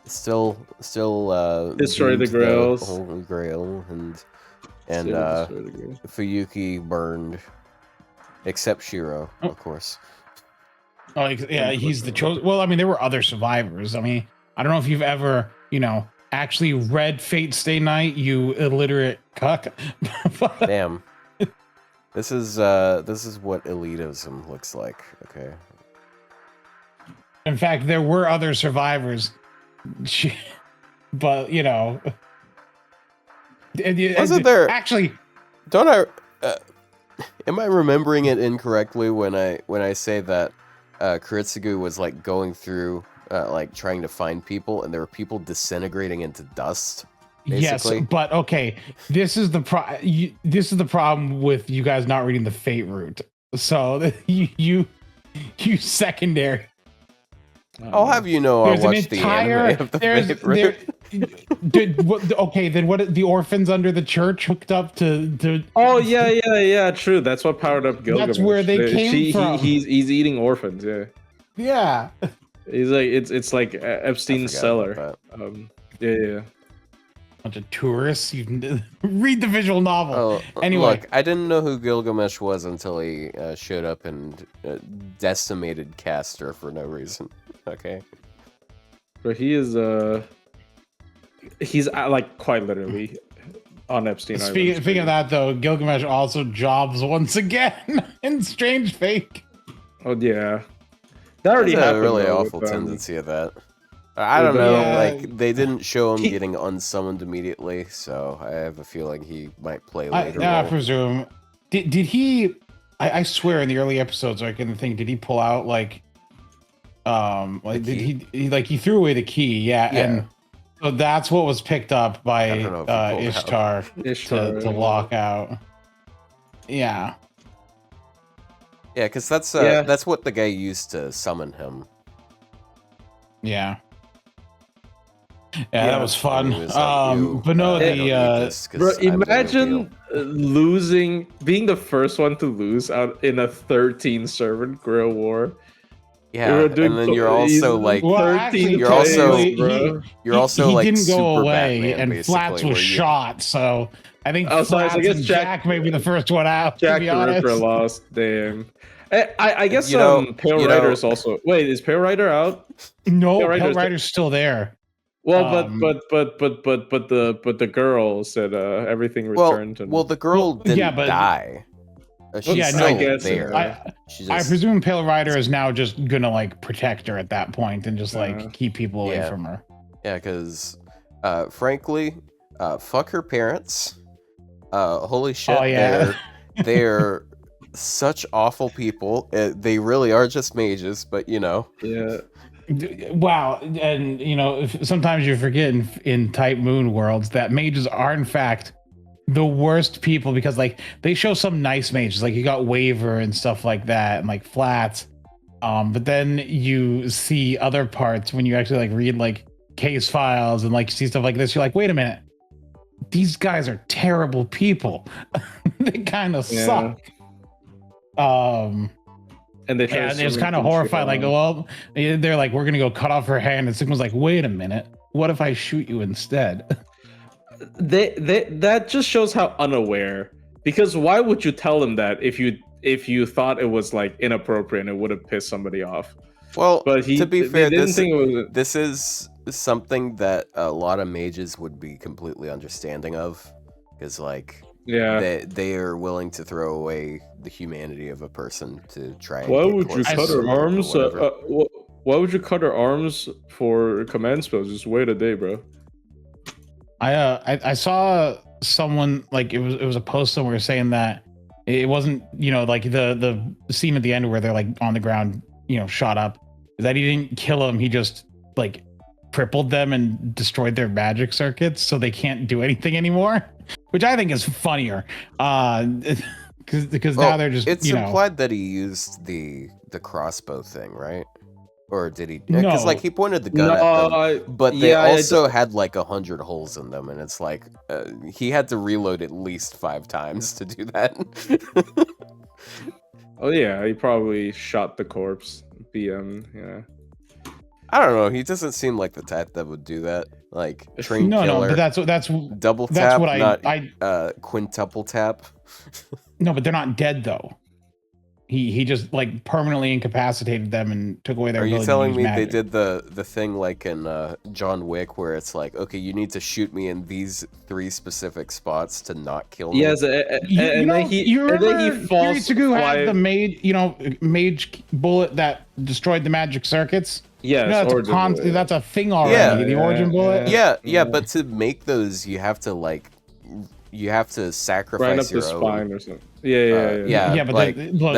Still Destroy the beamed grails. Holy Grail and Still destroy the grails. Fuyuki burned, except Shiro, Oh. of course. Oh, yeah, he's the chosen. Well, I mean, there were other survivors. I mean, I don't know if you've ever, actually read Fate Stay Night, you illiterate cuck. Damn. This is what elitism looks like. Okay. In fact, there were other survivors, but Wasn't there? actually? Don't I? Am I remembering it incorrectly when I say that Kuritsugu was like going through like trying to find people, and there were people disintegrating into dust? Basically? Yes, but okay, this is the problem with you guys not reading the Fate route. So you secondary. I'll have you know, I There's an watched the anime of the Fate route. Okay, then what? The orphans under the church hooked up to. Oh yeah. True. That's what powered up Gilgamesh. That's where they came from. He's eating orphans. Yeah. Yeah. He's like it's like Epstein's I cellar. forgot about Yeah. Bunch of tourists. You can read the visual novel. Oh, Anyway. look, I didn't know who Gilgamesh was until he showed up and decimated Castor for no reason. Okay. But he is he's like quite literally on Epstein Island. Speaking of that, though, Gilgamesh also jobs once again in Strange Fake. Oh yeah, that already There's a happened. really though, awful with, tendency of that. I don't know. Yeah. Like they didn't show him getting unsummoned immediately, so I have a feeling he might play later. I role. presume. Did he? I swear, in the early episodes, like in the thing, did he pull out like did he threw away the key? Yeah, Yeah. and so that's what was picked up by I don't know if he pulled out. Ishtar Ishtar, to lock out. Yeah. Yeah, because that's Yeah. that's what the guy used to summon him. Yeah. that was fun. He was like, "You, But no, I don't need this 'cause Bro, I have the real imagine deal." being the first one to lose out in a 13 servant grill war. Yeah, were doing and then to- you're also he's- like, well, 13 actually, You're also- technically, bro. you're also he like didn't go super away, Batman, and basically, Flats was where you- shot. So I think Oh, sorry, Flats so I guess and Jack- Jack may be the first one out. Jack to be the Ripper honest. lost. Damn. I guess You know- Pale you know- Rider's also. Wait, is Pale Rider out? No, Pale Pale Rider's- Rider's still there. Well, Um, but the girl said everything Well, returned. And... well, the girl Well, didn't yeah, but- die. She's Yeah, no, still I guess, there. She I just- presume Pale Rider is now just gonna like protect her at that point and just like keep people away Yeah. from her. Yeah, because frankly, fuck her parents. Holy shit, Oh, yeah. they're such awful people. They really are just mages, but you know. Yeah. Wow, and you know, sometimes you forget in Type Moon worlds that mages are in fact the worst people because like they show some nice mages, like you got Waver and stuff like that, and like Flats. But then you see other parts when you actually like read like case files and like see stuff like this, you're like, wait a minute, these guys are terrible people. They kind of suck. And they try Yeah, to it was swim kind of into horrifying. shit Like, on well, they're like, we're gonna go cut off her hand, and Sigma's like, wait a minute, what if I shoot you instead? that just shows how unaware. Because why would you tell them that if you thought it was like inappropriate and it would have pissed somebody off? Well, But to be they fair, didn't think it was. this is something that a lot of mages would be completely understanding of, because like Yeah. they are willing to throw away the humanity of a person to try. And Why get would you closer cut to her them or arms? whatever. Why would you cut her arms for command spells? Just wait a day, bro. I saw someone like it was a post somewhere saying that it wasn't, you know, like the scene at the end where they're like on the ground, you know, shot up, that he didn't kill them, he just like crippled them and destroyed their magic circuits so they can't do anything anymore, which I think is funnier. Because now they're just, It's you know, implied that he used the crossbow thing, right? Or did he? Because No. like he pointed the gun at them, but they yeah, I also had like 100 holes in them, and it's like he had to reload at least 5 times to do that. Oh yeah, he probably shot the corpse. BM, yeah. I don't know. He doesn't seem like the type that would do that. Like trained no, killer, but that's double tap, that's what not I quintuple tap. no, but they're not dead though. He just like permanently incapacitated them and took away their Are you ability telling to me use they magic. did the thing like in John Wick where it's like, okay, you need to shoot me in these 3 specific spots to not kill me? Yes, and then he falls. Kiryu had fly- the mage bullet that destroyed the magic circuits. Yes, You know, that's, origin bullet. that's a thing already. Yeah. The origin bullet. Yeah, but to make those, you have to sacrifice Grind up your the own. spine or something. Yeah. Yeah, but like, look,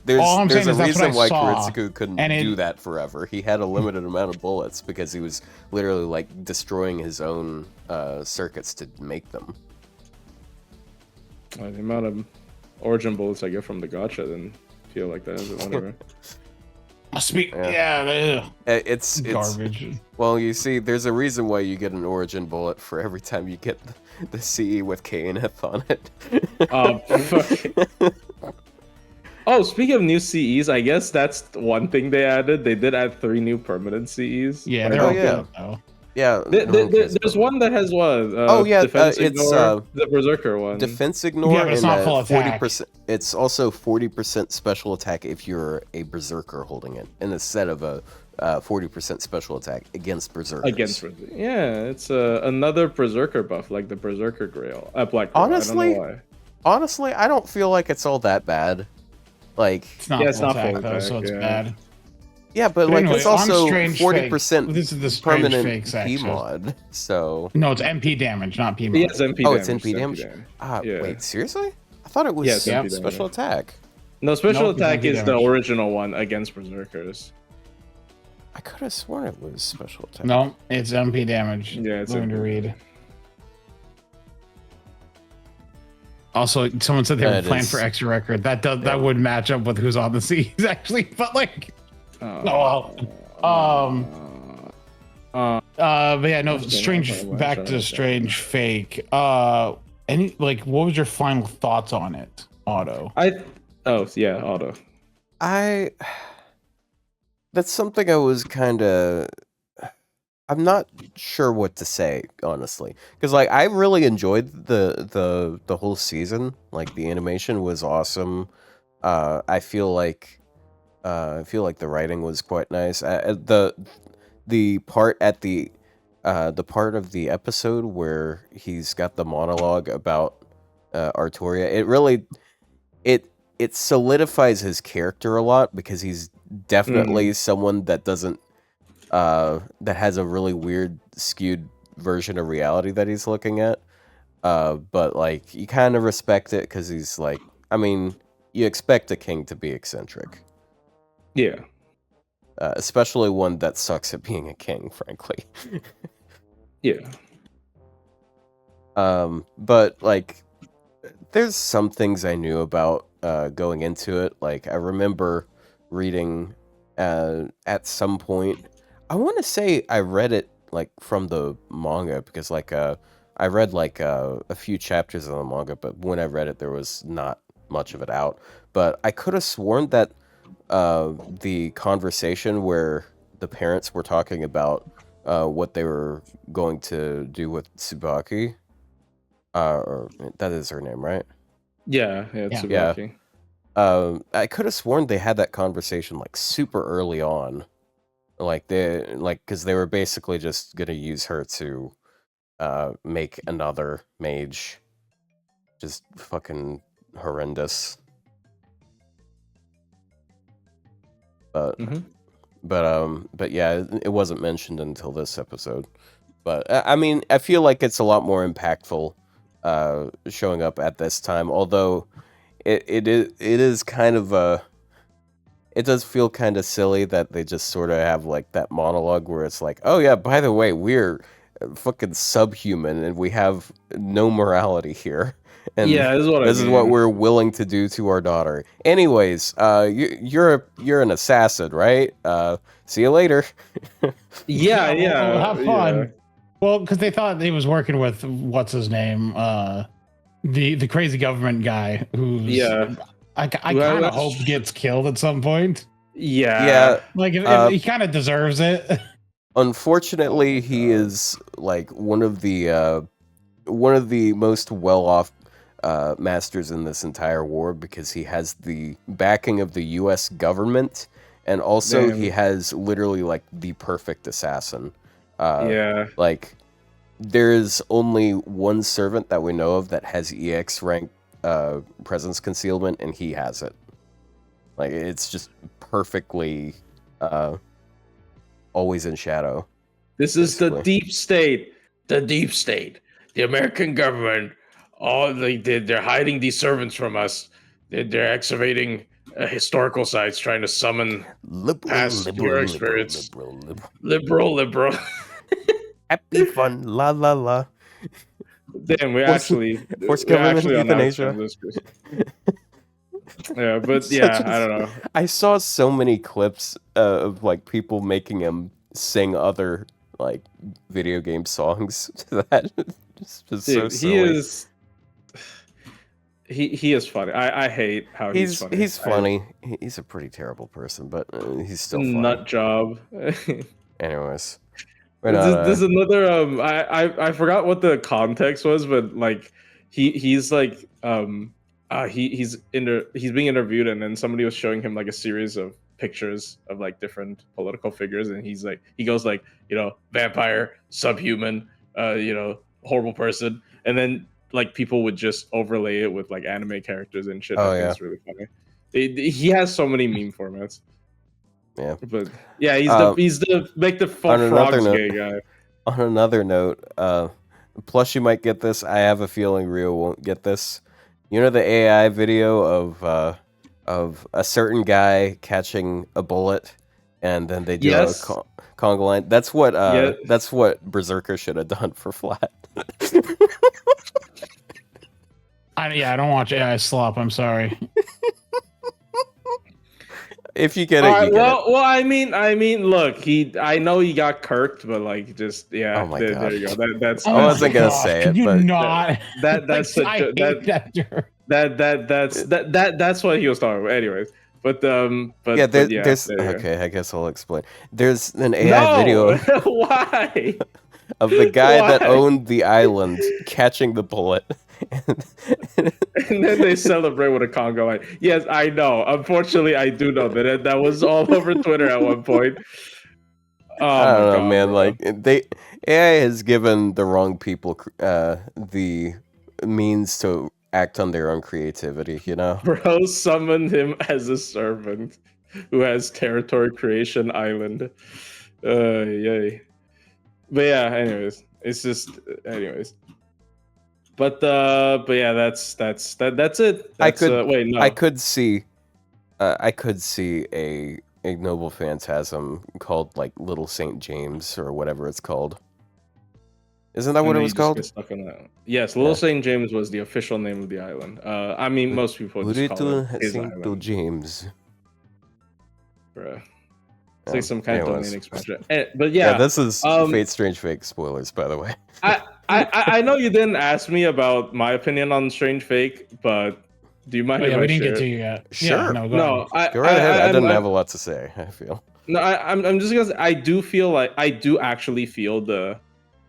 there's all I'm there's saying a is that's what reason I why saw, Kiritsugu couldn't and do that forever. He had a limited amount of bullets because he was literally like destroying his own circuits to make them. The amount of origin bullets I get from the gacha then feel like that, but whatever. It's garbage. Well, you see, there's a reason why you get an origin bullet for every time you get the CE with Kaineth on it. Fuck. Oh, speaking of new CEs, I guess that's one thing they added. They did add 3 new permanent CEs. Yeah, Like, they're all yeah. good though. Yeah. there's one that has what? Defense it's ignore, the Berserker one. defense ignore Yeah, but it's and not full attack. 40%. It's also 40% special attack if you're a berserker holding it, instead of a 40% special attack against berserkers. Yeah, it's another Berserker buff, like the Berserker Grail. Black Grail. Honestly, I don't know why. Honestly, I don't feel like it's all that bad. Like, It's not Yeah, it's full not attack full though, attack, so it's yeah. bad. yeah, but But like anyway, it's on also Strange 40% Fake, this is the Strange permanent Fake section. P-mod. So, No, it's MP damage, not P mod. Yeah, it's MP oh, damage. it's NP damage. Yeah. Wait, seriously? I thought it was Yeah, it's NP special attack. No, special Nope, it's attack MP is the damage. original one against Berserkers. I could have sworn it was special attack. No, it's MP damage. Yeah, it's Learn to MP. read. Also, someone said they were That playing is- for extra record. That Yeah. that would match up with who's on the seas actually, but like, Oh, well, But yeah, no, Understand, strange. I'm Back trying to understand. strange fake. Any like, what was your final thoughts on it, Otto? Auto. That's something I was kind of. I'm not sure what to say, honestly, because like I really enjoyed the whole season. Like the animation was awesome. I feel like the writing was quite nice. The part at the part of the episode where he's got the monologue about Artoria, it solidifies his character a lot because he's definitely someone that doesn't that has a really weird skewed version of reality that he's looking at. But like you kind of respect it because he's like, I mean, you expect a king to be eccentric, Yeah. especially one that sucks at being a king, frankly. Yeah. But like, there's some things I knew about going into it. Like I remember reading at some point. I want to say I read it like from the manga because like I read like a few chapters of the manga, but when I read it, there was not much of it out. But I could have sworn that the conversation where the parents were talking about what they were going to do with Tsubaki, or that is her name, right? Yeah. Yeah. Tsubaki. I could have sworn they had that conversation like super early on, because they were basically just gonna use her to make another mage, just fucking horrendous. But Mhm. but yeah, it wasn't mentioned until this episode. But I mean, I feel like it's a lot more impactful showing up at this time. Although it is kind of it does feel kind of silly that they just sort of have like that monologue where it's like, oh yeah, by the way, we're fucking subhuman and we have no morality here, and Yeah, this is what I this is what mean. we're willing to do to our daughter. Anyways, you're an assassin, right? See you later. Yeah, well, have fun. yeah. Well, because they thought he was working with what's his name, the crazy government guy who's Yeah. I Well, kind of that's- hope gets killed at some point. Yeah. Like if he kind of deserves it. Unfortunately, he is like one of the most well-off masters in this entire war because he has the backing of the U.S. government, and also he Damn. has literally like the perfect assassin. Yeah. Like there's only one servant that we know of that has EX rank presence concealment, and he has it. Like it's just perfectly always in shadow. This is the Basically. deep state. The deep state. The American government. All they're hiding these servants from us. They're excavating historical sites, trying to summon past hero spirits. Liberal. Happy fun, la la la. Damn, we Forced actually government on euthanasia. this. Yeah, but Such yeah, a- I don't know. I saw so many clips of like people making him sing other like video game songs to that. It's just so Dude, silly. he is funny. I hate how he's funny. He's funny. He's a pretty terrible person, but he's still funny. Nut job. Anyways, we're This not, is another I forgot what the context was, but like he's like he's being interviewed, and then somebody was showing him like a series of pictures of like different political figures, and he goes like, vampire, subhuman, horrible person, and then like people would just overlay it with like anime characters and shit. Oh, I think it's really funny. He has so many meme formats. yeah. But yeah, he's the make the On another frogs note- gay guy. On another note, Plushie might get this. I have a feeling Ryou won't get this. You know the AI video of a certain guy catching a bullet, and then they do Yes. a conga line. That's what Yeah. that's what Berserker should have done for Flat. I don't watch AI slop. I'm sorry. If you get All it, right. you get it. Well. I mean, look. I know he got kirked, but like, just yeah. Oh my there, God. there you go. That's. Oh I my wasn't gonna gosh, say could it, you but not? That's Like, such I a, hate that joke. that's what he was talking about. Anyways, but yeah, but yeah. there's There you go. okay. I guess I'll explain. There's an AI No, video why? of the guy that Why? owned the island catching the bullet. And then they celebrate with a Congo line. Yes, I know. Unfortunately, I do know that. And that was all over Twitter at one point. Oh I my don't know, god, man. bro. Like AI has given the wrong people the means to act on their own creativity. You know. Bro summoned him as a servant who has territory creation island. Yay. But yeah, anyways. It's just anyways. But yeah, that's it. That's wait, no. I could see a noble phantasm called like Little Saint James or whatever it's called. Isn't that And what it then was you just called? get stuck on that. Yes, Little Yeah. Saint James was the official name of the island. I mean, most people just call Little it his Saint island. James. Bruh. It's like some kind of Anyways. domain expansion. But Yeah, yeah, this is um, Fate Strange Fake spoilers, by the way. I know you didn't ask me about my opinion on Strange Fake, but do you mind Oh, if yeah, I we didn't share get to it? you yet. Sure. Yeah, no, go No, ahead. Go right ahead. I didn't I'm- have a lot to say, I feel. No, I'm just gonna say I do feel like I do actually feel the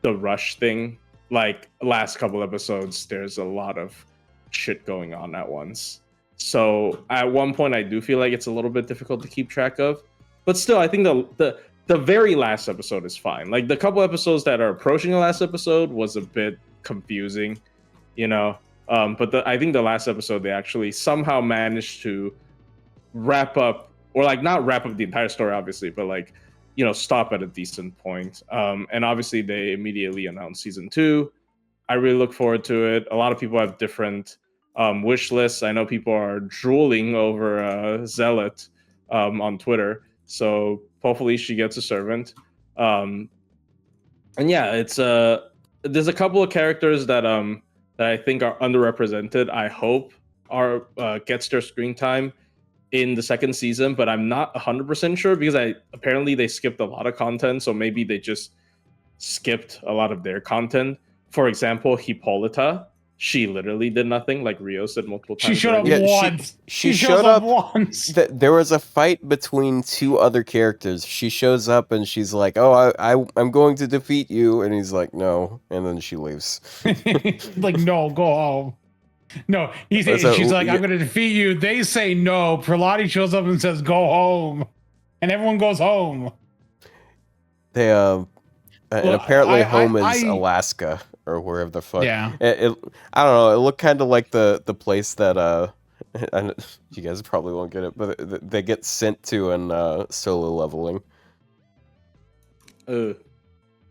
rush thing. Like last couple episodes, there's a lot of shit going on at once. So at one point, I do feel like it's a little bit difficult to keep track of. But still, I think the very last episode is fine. Like the couple episodes that are approaching the last episode was a bit confusing, you know. But I think the last episode they actually somehow managed to wrap up, or like not wrap up the entire story, obviously, but like stop at a decent point. And obviously they immediately announced season 2. I really look forward to it. A lot of people have different wish lists. I know people are drooling over Zealot on Twitter. So hopefully she gets a servant. And yeah, it's there's a couple of characters that I think are underrepresented. I hope are gets their screen time in the second season, but I'm not 100% sure because apparently they skipped a lot of content, so maybe they just skipped a lot of their content. For example, Hippolyta, she literally did nothing, like Ryou said multiple times. She showed up already. once. She shows showed up once. There was a fight between two other characters. She shows up and she's like, "Oh, I'm going to defeat you," and he's like, "No," and then she leaves. Like, no, go home. No, So, she's like, yeah. I'm going to defeat you. They say no. Prelati shows up and says, go home. And everyone goes home. They and Well, apparently I- home is I- Alaska or wherever the fuck. Yeah. I don't know. It looked kind of like the place that you guys probably won't get it, but they get sent to in solo leveling.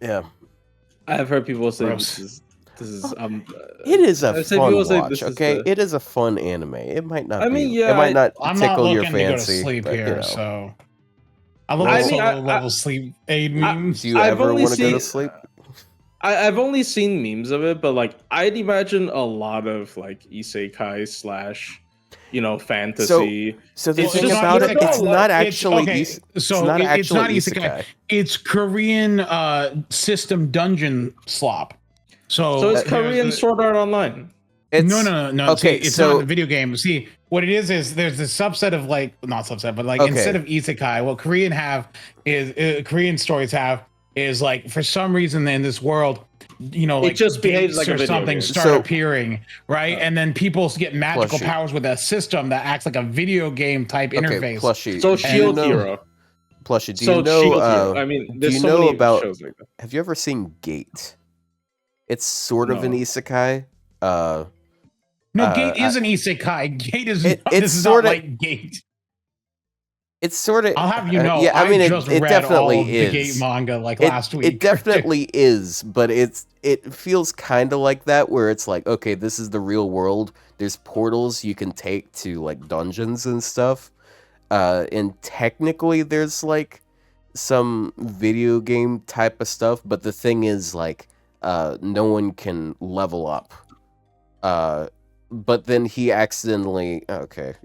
Yeah. I've heard people say Gross. this is It is a I've seen fun people say watch, this is okay? the- It is a fun anime. It might not I mean, yeah, it might not I'm not tickle looking your to go to fancy, sleep but, here, you know. so I love Well, the I mean, solo level sleep aid memes. Do you I've ever only want to go to seen- sleep? I've only seen memes of it, but like I'd imagine a lot of like isekai slash, fantasy. So the It's thing just about not it, it's isekai. not It's- actually okay, it's so not it's actually not isekai. It's Korean system dungeon slop. So it's there's Korean a- Sword Art Online. It's, No. Okay, See, it's so not a video game. See, what it is there's a subset of like not subset, but like Okay. instead of isekai, what Korean Korean stories have is like for some reason in this world, like just behaves like a gates or video something game. start So- appearing, right? And then people get magical Plushie. powers with a system that acts like a video game type interface. Plushie. So do you Shield know- Hero. Plushie, do So you know? Shield Hero. I mean, do there's you so know many about? shows like that. Have you ever seen Gate? It's sort of an No. isekai. No, Gate is an isekai. Gate is It- not, it's this is sorta- not like Gate. It's sort of. I'll have you know, yeah, I mean, just it read definitely all of is. the Gate manga like It- last week. It definitely is, but it feels kind of like that, where it's like, okay, this is the real world. There's portals you can take to like dungeons and stuff, and technically there's like some video game type of stuff, but the thing is like, no one can level up, but then he accidentally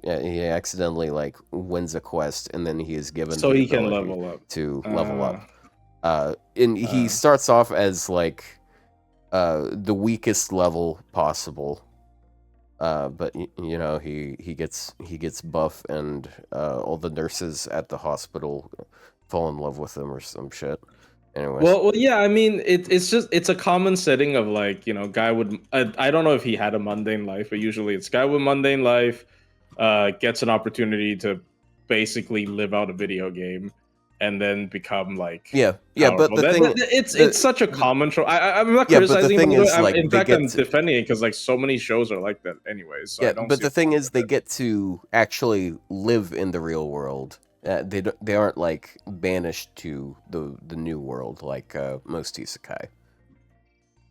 he accidentally like wins a quest, and then he is given So the he can ability level up. to level up. And he starts off as like the weakest level possible. But you know, he gets buff, and all the nurses at the hospital fall in love with him or some shit. Anyways. Well, yeah. I mean, it's a common setting of like, you know, guy would. I don't know if he had a mundane life, but usually it's guy with mundane life, gets an opportunity to basically live out a video game, and then become like yeah. powerful. But the thing, it's such a common trope. I'm not yeah, but the criticizing. thing By the way. is, like, In they fact, get I'm to, defending it because like so many shows are like that, anyways. So I yeah, don't but see the a thing problem is, with they it. get to actually live in the real world. They aren't like banished to the new world like most isekai.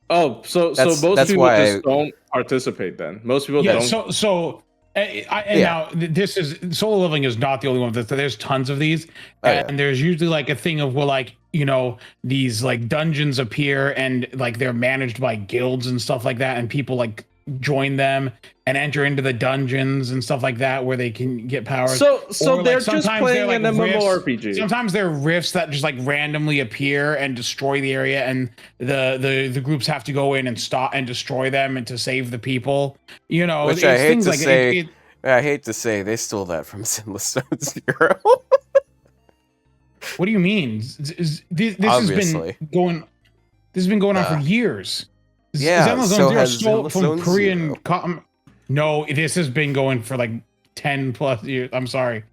Oh, so most That's people why just don't participate then. Most people Yeah. don't. Now this is solo leveling is not the only one. There's tons of these, Oh, yeah. and there's usually like a thing of, well, like, you know, these like dungeons appear, and like they're managed by guilds and stuff like that, and people like join them and enter into the dungeons and stuff like that where they can get powers. So Or, like, they're just sometimes playing they're, an like, MMORPG. Sometimes there are rifts that just like randomly appear and destroy the area, and the groups have to go in and stop and destroy them and to save the people. You know, Which it's I hate things to like say. I hate to say they stole that from Sinless Zone Zero. What do you mean? This has Obviously. been going. This has been going on for years. Yeah, Zenless so Zone Zero has stole Zenless from Zone Korean. Zero. No, this has been going for like 10 plus years. I'm sorry.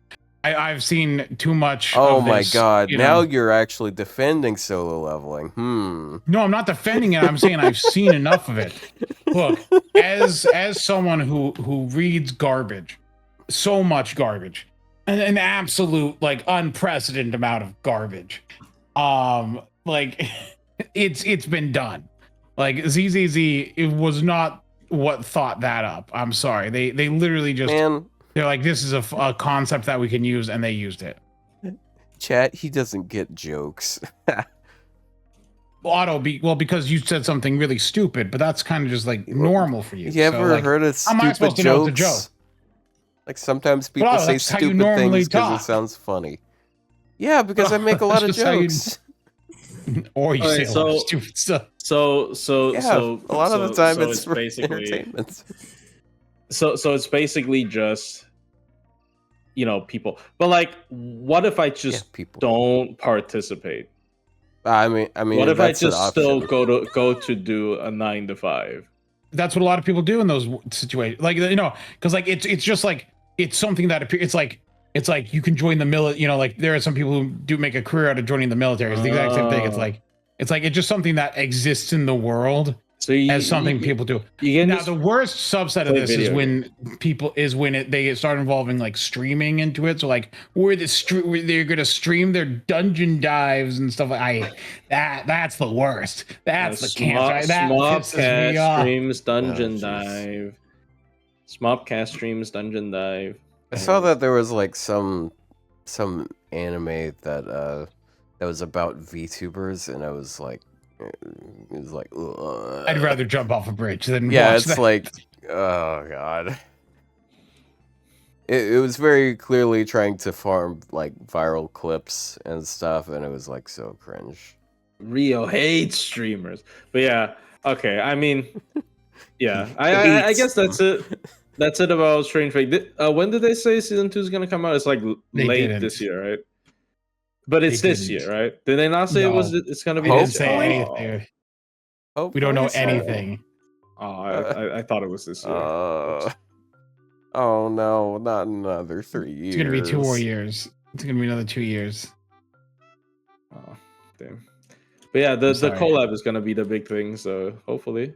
I've seen too much. Oh of my this, god! you Now know. you're actually defending solo leveling. No, I'm not defending it. I'm saying I've seen enough of it. Look, as someone who reads garbage, so much garbage, an absolute like unprecedented amount of garbage. Like it's been done. Like ZZZ, it was not what thought that up. I'm sorry. They literally just they're like, this is a concept that we can use, and they used it. Chat, he doesn't get jokes. Because you said something really stupid, but that's kind of just like normal for you. You ever heard of how am I supposed stupid to know it's a jokes? joke? Like sometimes people say that's how you stupid normally things because it talk. sounds funny. Yeah, because I make a lot of That's just how you- jokes. Or you Okay, say a lot of stupid stuff. So A lot of the time it's for basically entertainment. so it's basically just, you know, people. But like, what if I just people don't participate? I mean, What if I that's an just still option. go to do a 9 to 5? That's what a lot of people do in those situations. Like, you know, because like it's just like it's something that appears. It's like you can join the military. You know, like there are some people who do make a career out of joining the military. It's the exact same thing. It's just something that exists in the world. So as something people do. Now the worst subset of this is when they start involving like streaming into it. So like where they're gonna stream their dungeon dives and stuff. That's the worst. That's the cancer. That pisses me off. Streams dungeon dive. Smobcast streams dungeon dive. I saw that there was like some anime that was about VTubers, and I was like. It was like, ugh. I'd rather jump off a bridge than watch watch it's that. like, oh god. It was very clearly trying to farm like viral clips and stuff, and it was like so cringe. Ryou hates streamers, but yeah, okay. I mean, yeah, I guess that's it. That's it about Strange Fate. When did they say season 2 is gonna come out? It's like late this year, right? But it's this year, right? Did they not say it's gonna be this year? Say anything. We don't know anything. Oh, I thought it was this year. Oh no, not another 3 years. It's gonna be 2 more years. It's gonna be another 2 years. Oh, damn. But yeah, the collab is gonna be the big thing. So hopefully,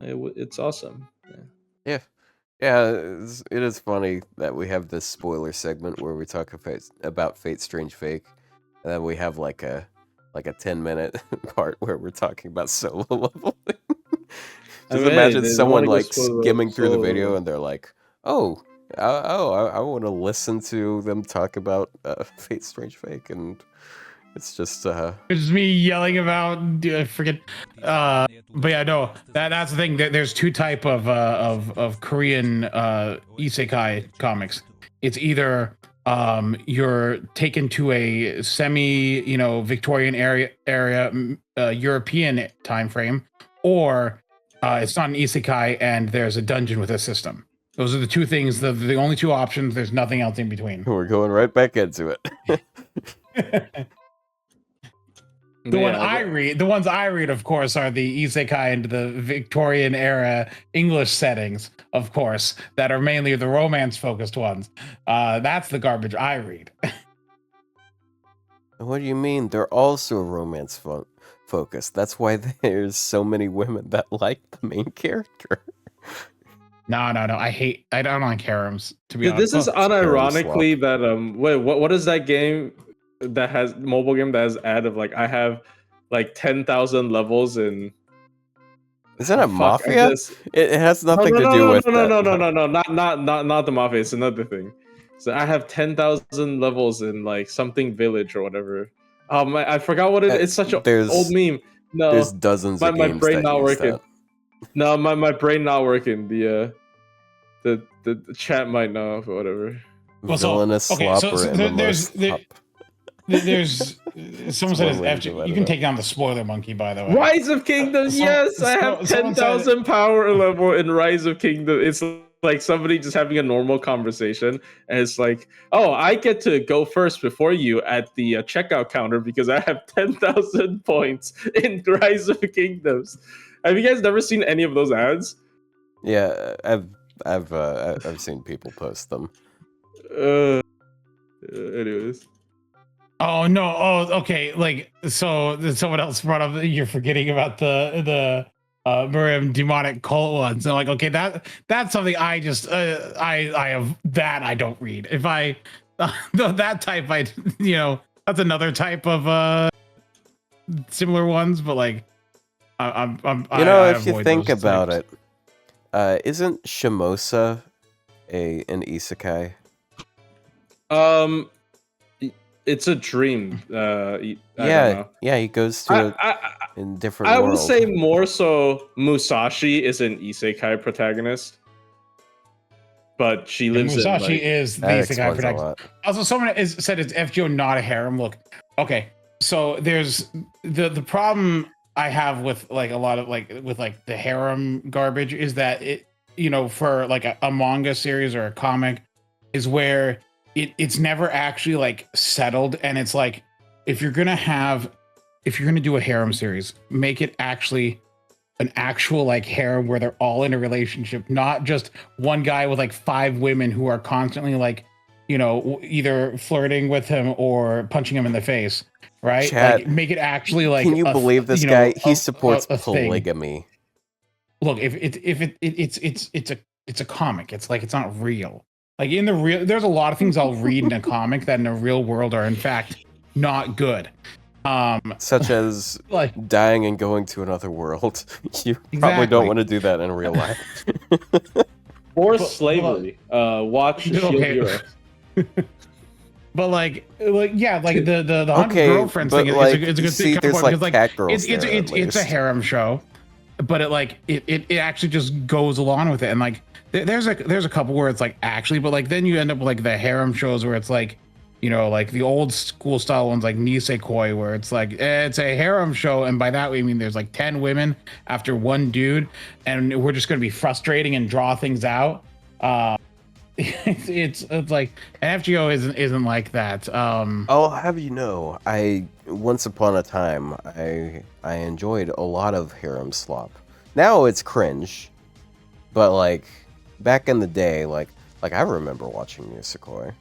it's awesome. Yeah. It is funny that we have this spoiler segment where we talk about Fate Strange Fake, and then we have like a 10-minute part where we're talking about solo leveling. Just imagine someone like skimming through the video and they're like, I want to listen to them talk about Fate Strange Fake, and It's just It's just me yelling about freaking. But yeah, no, that's the thing. There's two type of Korean isekai comics. It's either you're taken to a semi Victorian area European time frame, or it's not an isekai and there's a dungeon with a system. Those are the two things. The only two options. There's nothing else in between. we're going right back into it. The ones I read, of course, are the isekai and the Victorian era English settings, of course, that are mainly the romance focused ones. That's the garbage I read. What do you mean? They're also romance focused. That's why there's so many women that like the main character. No. I don't like harems, to be honest. This is unironically that wait, what is that game that has mobile game that has ad of like I have like 10,000 levels in. Is that a mafia? It has nothing to do with no, not the mafia. It's another thing. So I have 10,000 levels in like something village or whatever. I forgot what it is. It's such an old meme. No, there's dozens of games brain that not use working. that. No, my brain not working. The chat might know or whatever. Villainous slopper there's someone said it's FJ. You can take down the spoiler monkey, by the way. Rise of Kingdoms, yes! I have 10,000 power level in Rise of Kingdoms. It's like somebody just having a normal conversation, and it's like, oh, I get to go first before you at the checkout counter because I have 10,000 points in Rise of Kingdoms. Have you guys never seen any of those ads? Yeah, I've seen people post them. Anyways. Oh no! Oh, okay. Like, so someone else brought up. You're forgetting about the Miriam demonic cult ones. And like, okay, that's something I just I have that I don't read. If I that type, that's another type of similar ones. But like, if you think about it, isn't Shimosa an isekai? It's a dream. I yeah, don't know. Yeah. He goes to in different. I world. would say more so. Musashi is an isekai protagonist, but she lives Musashi in. Is the isekai protagonist. Also, someone said it's FGO, not a harem. Look, okay. So there's the problem I have with like a lot of with the harem garbage is that it for like a manga series or a comic is where it's never actually like settled, and it's like if you're gonna do a harem series, make it actually an actual like harem where they're all in a relationship, not just one guy with like 5 women who are constantly like either flirting with him or punching him in the face, right? Chat, like make it actually like. Can you believe this guy? He supports polygamy. Thing. Look, if it's a comic, it's like it's not real. Like in the real, there's a lot of things I'll read in a comic that in the real world are in fact not good. Such as like dying and going to another world. You probably don't want to do that in real life. Or slavery. Watch Shield Hero. But like yeah, like the 100 girlfriends thing is a good thing. There's like cat girls. It's a harem show, but it actually just goes along with it, and like there's a couple where it's like actually, but like then you end up with like the harem shows where it's like like the old school style ones like Nisekoi, where it's like it's a harem show, and by that we mean there's like 10 women after one dude, and we're just going to be frustrating and draw things out. It's like FGO isn't like that. I'll have you know, once upon a time I enjoyed a lot of harem slop. Now it's cringe, but like back in the day, like I remember watching Nisekoi.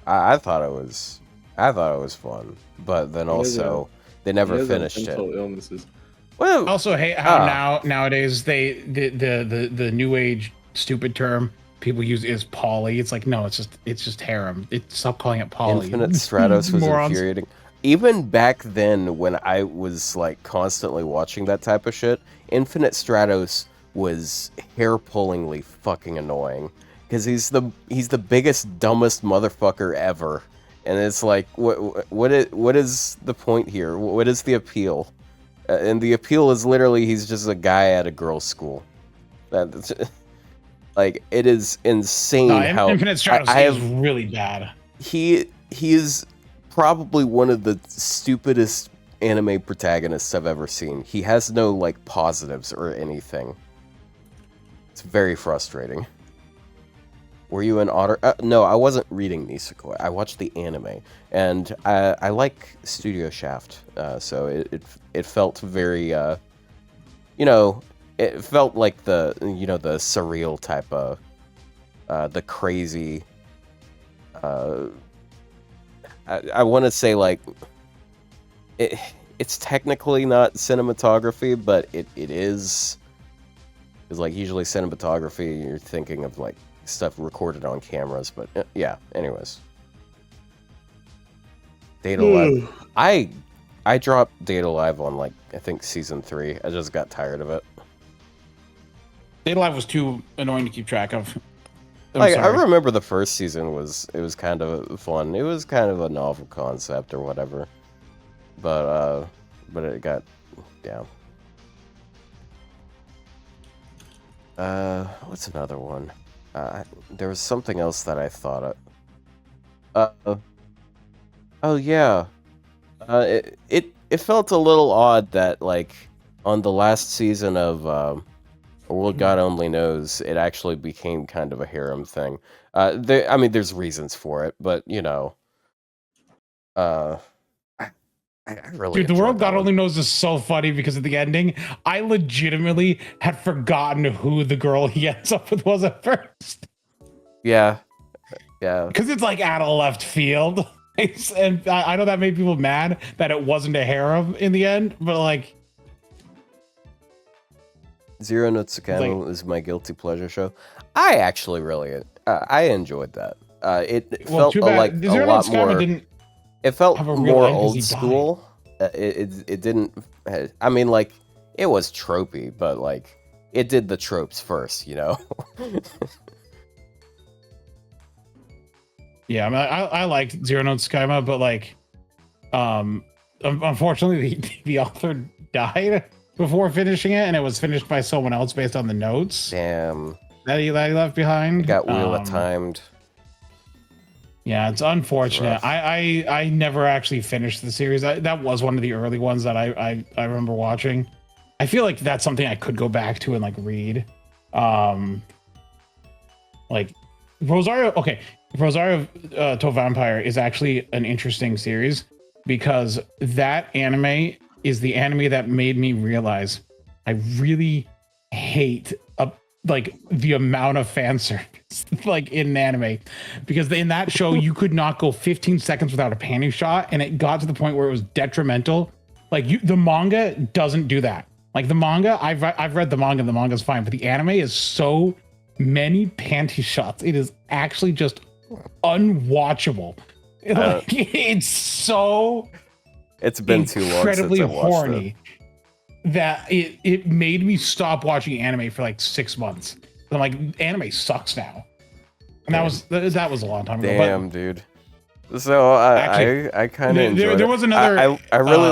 I thought it was fun, but then also they never finished it. Illnesses. Well, also, hey, how nowadays the new age stupid term people use is poly. It's like no, it's just harem. Stop calling it poly. Infinite Stratos was infuriating. Even back then, when I was like constantly watching that type of shit, Infinite Stratos was hair-pullingly fucking annoying because he's the biggest, dumbest motherfucker ever, and it's like, what is the point here? What is the appeal? And the appeal is literally he's just a guy at a girls' school. That's like, it is insane how Infinite Stratos I is really bad. He is probably one of the stupidest anime protagonists I've ever seen. He has no like positives or anything. It's very frustrating. Were you an otter? No, I wasn't reading Nisekoi. I watched the anime, and I like Studio Shaft, so it felt very, you know, it felt like the the surreal type of, the crazy. I want to say like it's technically not cinematography, but it is. Because like usually cinematography, you're thinking of like stuff recorded on cameras, but yeah. Anyways, Data Live. I dropped Data Live on like I think season 3. I just got tired of it. Data Live was too annoying to keep track of. I remember the first season was kind of fun. It was kind of a novel concept or whatever, but it got what's another one? There was something else that I thought of. Oh yeah. It felt a little odd that like on the last season of A World God Only Knows, it actually became kind of a harem thing. I mean, there's reasons for it, but you know, I really Dude, The World God one. Only Knows is so funny because of the ending. I legitimately had forgotten who the girl he ends up with was at first. Yeah. Because it's like out of left field. And I know that made people mad that it wasn't a harem in the end, but like. Zero no Tsukano is my guilty pleasure show. I actually really, I enjoyed that. It felt like a lot more. It felt more old school. It didn't. I mean, like it was tropey, but like it did the tropes first, you know. Yeah, I mean, I liked Zero no Tsukaima, but like, unfortunately, the author died before finishing it, and it was finished by someone else based on the notes. Damn. That he left behind. It got wheel timed. Yeah, it's unfortunate. I never actually finished the series. That was one of the early ones that I remember watching. I feel like that's something I could go back to and like read. Like Rosario. Okay, Rosario to Vampire is actually an interesting series because that anime is the anime that made me realize I really hate like the amount of fan service like in anime, because in that show you could not go 15 seconds without a panty shot, and it got to the point where it was detrimental. Like the manga doesn't do that. Like the manga, I've read the manga, and the manga's fine, but the anime is so many panty shots. It is actually just unwatchable. Like, it's so. It's been too long since I watched horny that it made me stop watching anime for like 6 months. I'm like, anime sucks now, and that was a long time ago. Damn, dude. So I kind of enjoyed. There was another. I really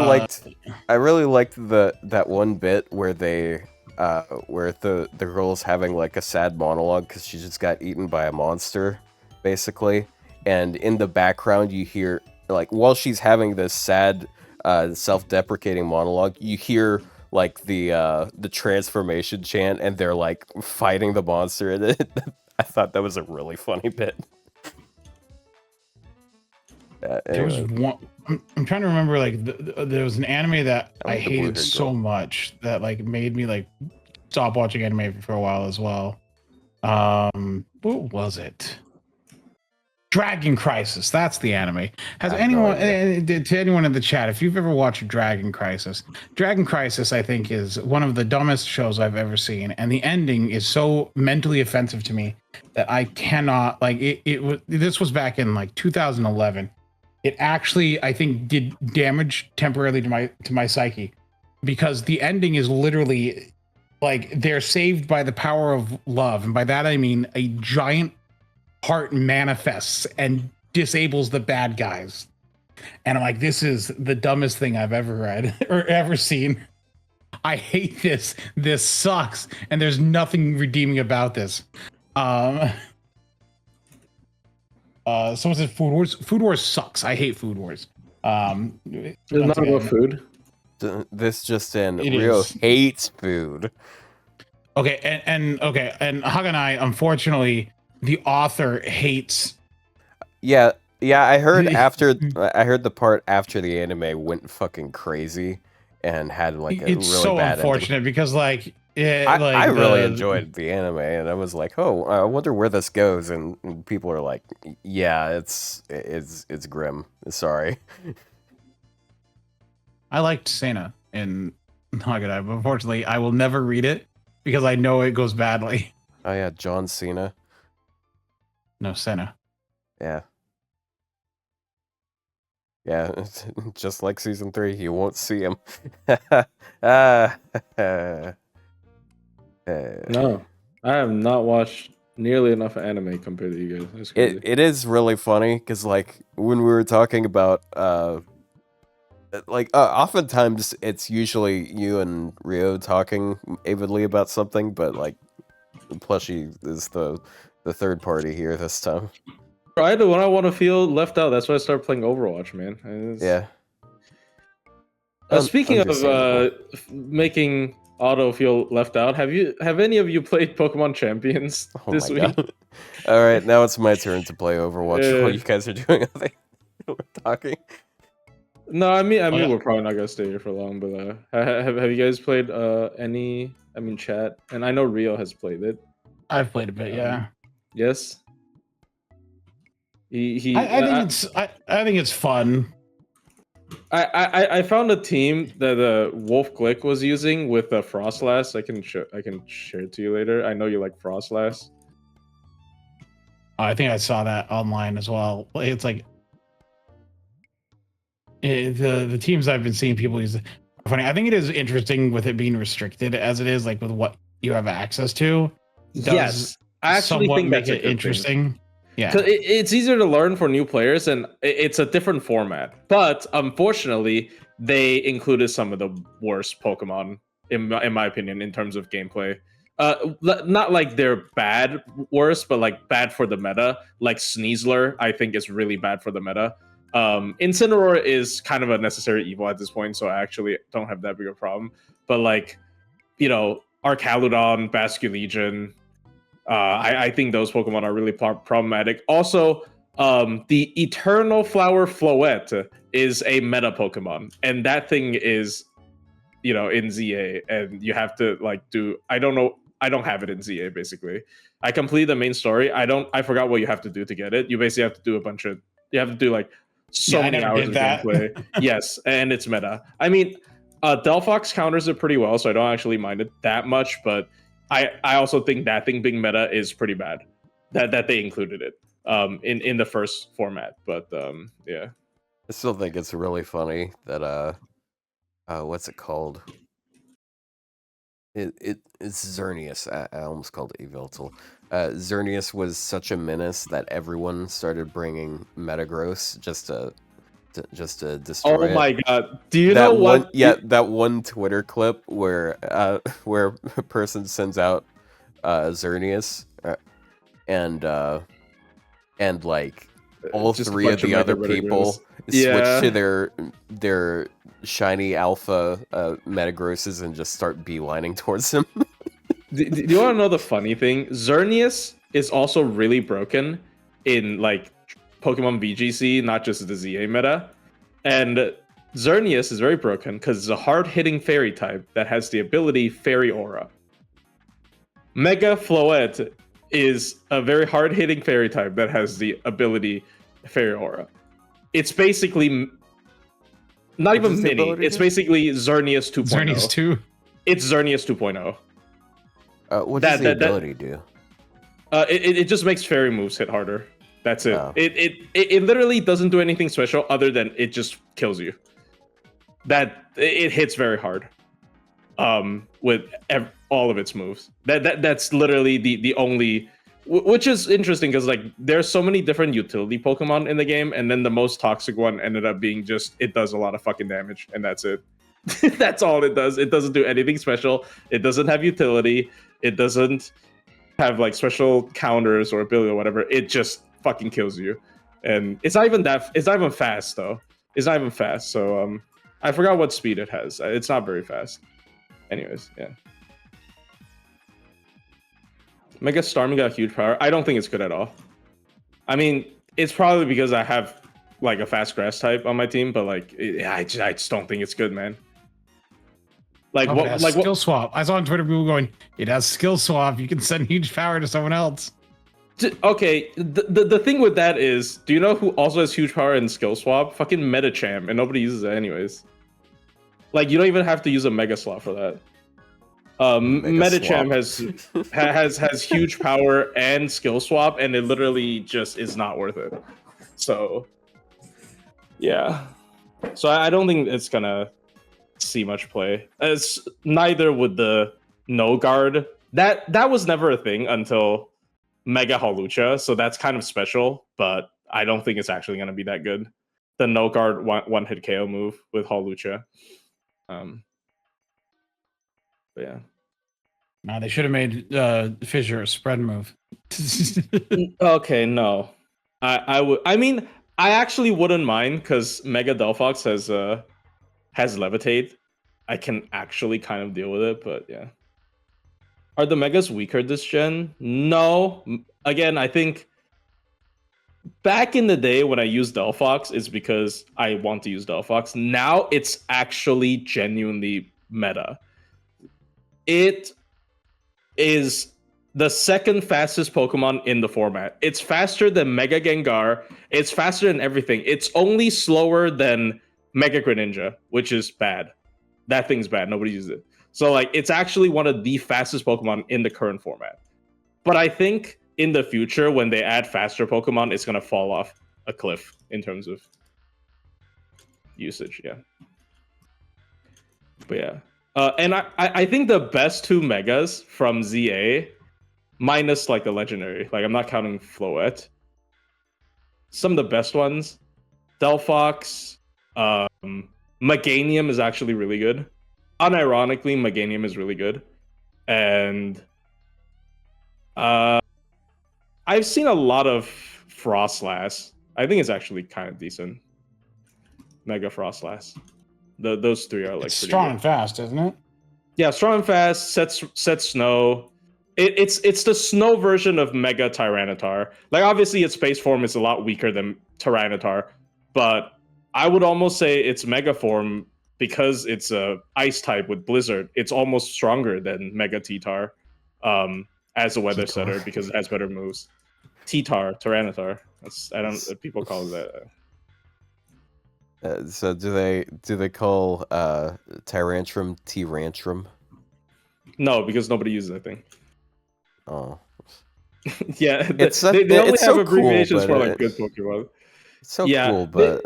liked that one bit where they where the girl's having like a sad monologue because she just got eaten by a monster, basically, and in the background you hear like while she's having this sad self-deprecating monologue, you hear like the transformation chant, and they're like fighting the monster. And I thought that was a really funny bit. There was one. I'm trying to remember. Like there was an anime that I hated so much that like made me like stop watching anime for a while as well. What was it? Dragon Crisis. That's the anime. Has anyone, to anyone in the chat, if you've ever watched Dragon Crisis, I think is one of the dumbest shows I've ever seen, and the ending is so mentally offensive to me that I cannot like it. This was back in like 2011. It actually, I think, did damage temporarily to my psyche, because the ending is literally like they're saved by the power of love, and by that I mean a giant heart manifests and disables the bad guys. And I'm like, this is the dumbest thing I've ever read or ever seen. I hate this. This sucks. And there's nothing redeeming about this. So what's it? Food Wars? Food Wars sucks. I hate Food Wars. It's not about food. This just in. It Ryou is. hates food. Okay, and Hug and I, unfortunately, the author hates. Yeah, I heard the part after the anime went fucking crazy and had like a It's really so bad unfortunate because like I really enjoyed the anime, and I was like, oh, I wonder where this goes, and people are like, yeah, it's grim. Sorry. I liked Sena in Hug and I, but unfortunately, I will never read it because I know it goes badly. Oh yeah, John Cena. No, Sena. Yeah. Yeah, just like season 3, you won't see him. No, I have not watched nearly enough anime compared to you guys. That's crazy. It is really funny because like when we were talking about oftentimes it's usually you and Ryou talking avidly about something, but like Plushie is the third party here this time. Right, when I want to feel left out, that's why I started playing Overwatch, man. Yeah. Speaking of Understandable. making Otto feel left out, have any of you played Pokemon Champions this week? God. All right, now it's my turn to play Overwatch while you guys are doing other we're talking. No, I mean we're probably not gonna stay here for long, but have you guys played any? I mean, chat, and I know Rio has played it. I've played a bit, yeah. Yes. I think it's fun. I found a team that Wolf Glick was using with Frostlass. I can share it to you later. I know you like Frostlass. I think I saw that online as well. It's like the teams I've been seeing people use. Funny, I think it is interesting with it being restricted as it is, like with what you have access to. Yes, I actually think that's it interesting. Yeah, because it's easier to learn for new players, and it's a different format. But unfortunately, they included some of the worst Pokemon, in my opinion, in terms of gameplay. Not like they're bad worse, but like bad for the meta. Like Sneasler, I think is really bad for the meta. Incineroar is kind of a necessary evil at this point, so I actually don't have that big a problem. But like, Archaludon, Basculegion, I think those Pokemon are really problematic. Also, the Eternal Flower Floette is a meta Pokemon, and that thing is, in ZA, and you have to I don't have it in ZA. Basically, I completed the main story. I forgot what you have to do to get it. You basically have to do you have to do like so many hours of gameplay. Yes, and it's meta. I mean, Delphox counters it pretty well, so I don't actually mind it that much, but I also think that thing being meta is pretty bad. That they included it in the first format, but yeah. I still think it's really funny that what's it called? It's Xerneas. I almost called it Yveltal. Xerneas was such a menace that everyone started bringing Metagross just to destroy it. Oh my god! Do you know what? That one Twitter clip where a person sends out Xerneas, and like all Just three of the other people switch to their shiny alpha Metagrosses and just start beelining towards him. Do you want to know the funny thing? Xerneas is also really broken in like Pokemon VGC, not just the ZA meta. And Xerneas is very broken because it's a hard-hitting fairy type that has the ability Fairy Aura. Mega Floette is a very hard-hitting fairy type that has the ability Fairy Aura. It's basically not even mini. It's basically Xerneas 2.0. Xerneas 2? It's Xerneas 2.0. What does the ability do? It just makes fairy moves hit harder. That's it. Oh. It literally doesn't do anything special other than it just kills you. It hits very hard. With all of its moves. That's literally the only which is interesting because like there's so many different utility Pokemon in the game, and then the most toxic one ended up being just it does a lot of fucking damage, and that's it. That's all it does. It doesn't do anything special. It doesn't have utility. It doesn't have like special counters or ability or whatever. It just fucking kills you, and it's not even that. It's not even fast though. It's not even fast. So I forgot what speed it has. It's not very fast. Anyways, yeah. Mega Starmie got huge power. I don't think it's good at all. I mean, it's probably because I have like a fast grass type on my team, but like, I just don't think it's good, man. Like what? Like skill swap. I saw on Twitter people going, "It has skill swap. You can send huge power to someone else." Okay, the thing with that is, do you know who also has huge power in skill swap? Fucking Metacham, and nobody uses it anyways. Like, you don't even have to use a Mega Slot for that. Metacham has huge power and skill swap, and it literally just is not worth it. So, yeah. So I don't think it's gonna see much play. As neither would the no guard. That was never a thing until Mega Hawlucha, so that's kind of special, but I don't think it's actually gonna be that good. The no guard one hit KO move with Hawlucha. But yeah. No, they should have made Fissure a spread move. Okay, no. I would. I mean, I actually wouldn't mind because Mega Delphox has Levitate. I can actually kind of deal with it, but yeah. Are the Megas weaker this gen? No. Again, I think back in the day when I used Delphox is because I want to use Delphox. Now it's actually genuinely meta. It is the second fastest Pokemon in the format. It's faster than Mega Gengar. It's faster than everything. It's only slower than Mega Greninja, which is bad. That thing's bad. Nobody uses it. So like, it's actually one of the fastest Pokemon in the current format. But I think in the future, when they add faster Pokemon, it's gonna fall off a cliff in terms of usage. Yeah. But yeah. And I think the best two Megas from ZA, minus like the legendary, like I'm not counting Floette. Some of the best ones, Delphox, Meganium is actually really good. Unironically, Meganium is really good. And I've seen a lot of Frostlass. I think it's actually kind of decent. Mega Frostlass. Those three are like It's pretty strong good. and fast, isn't it? Yeah, strong and fast. Sets snow. It's the snow version of Mega Tyranitar. Like obviously its base form is a lot weaker than Tyranitar, but I would almost say its Mega form, because it's a ice type with Blizzard, it's almost stronger than Mega T-Tar as a weather setter because it has better moves. T-Tar, Tyranitar. People call it that. So do they call Tyrantrum T-Rantrum? No, because nobody uses that thing. Oh. Yeah, they only have abbreviations cool, for like good Pokemon. It's so Yeah, cool, but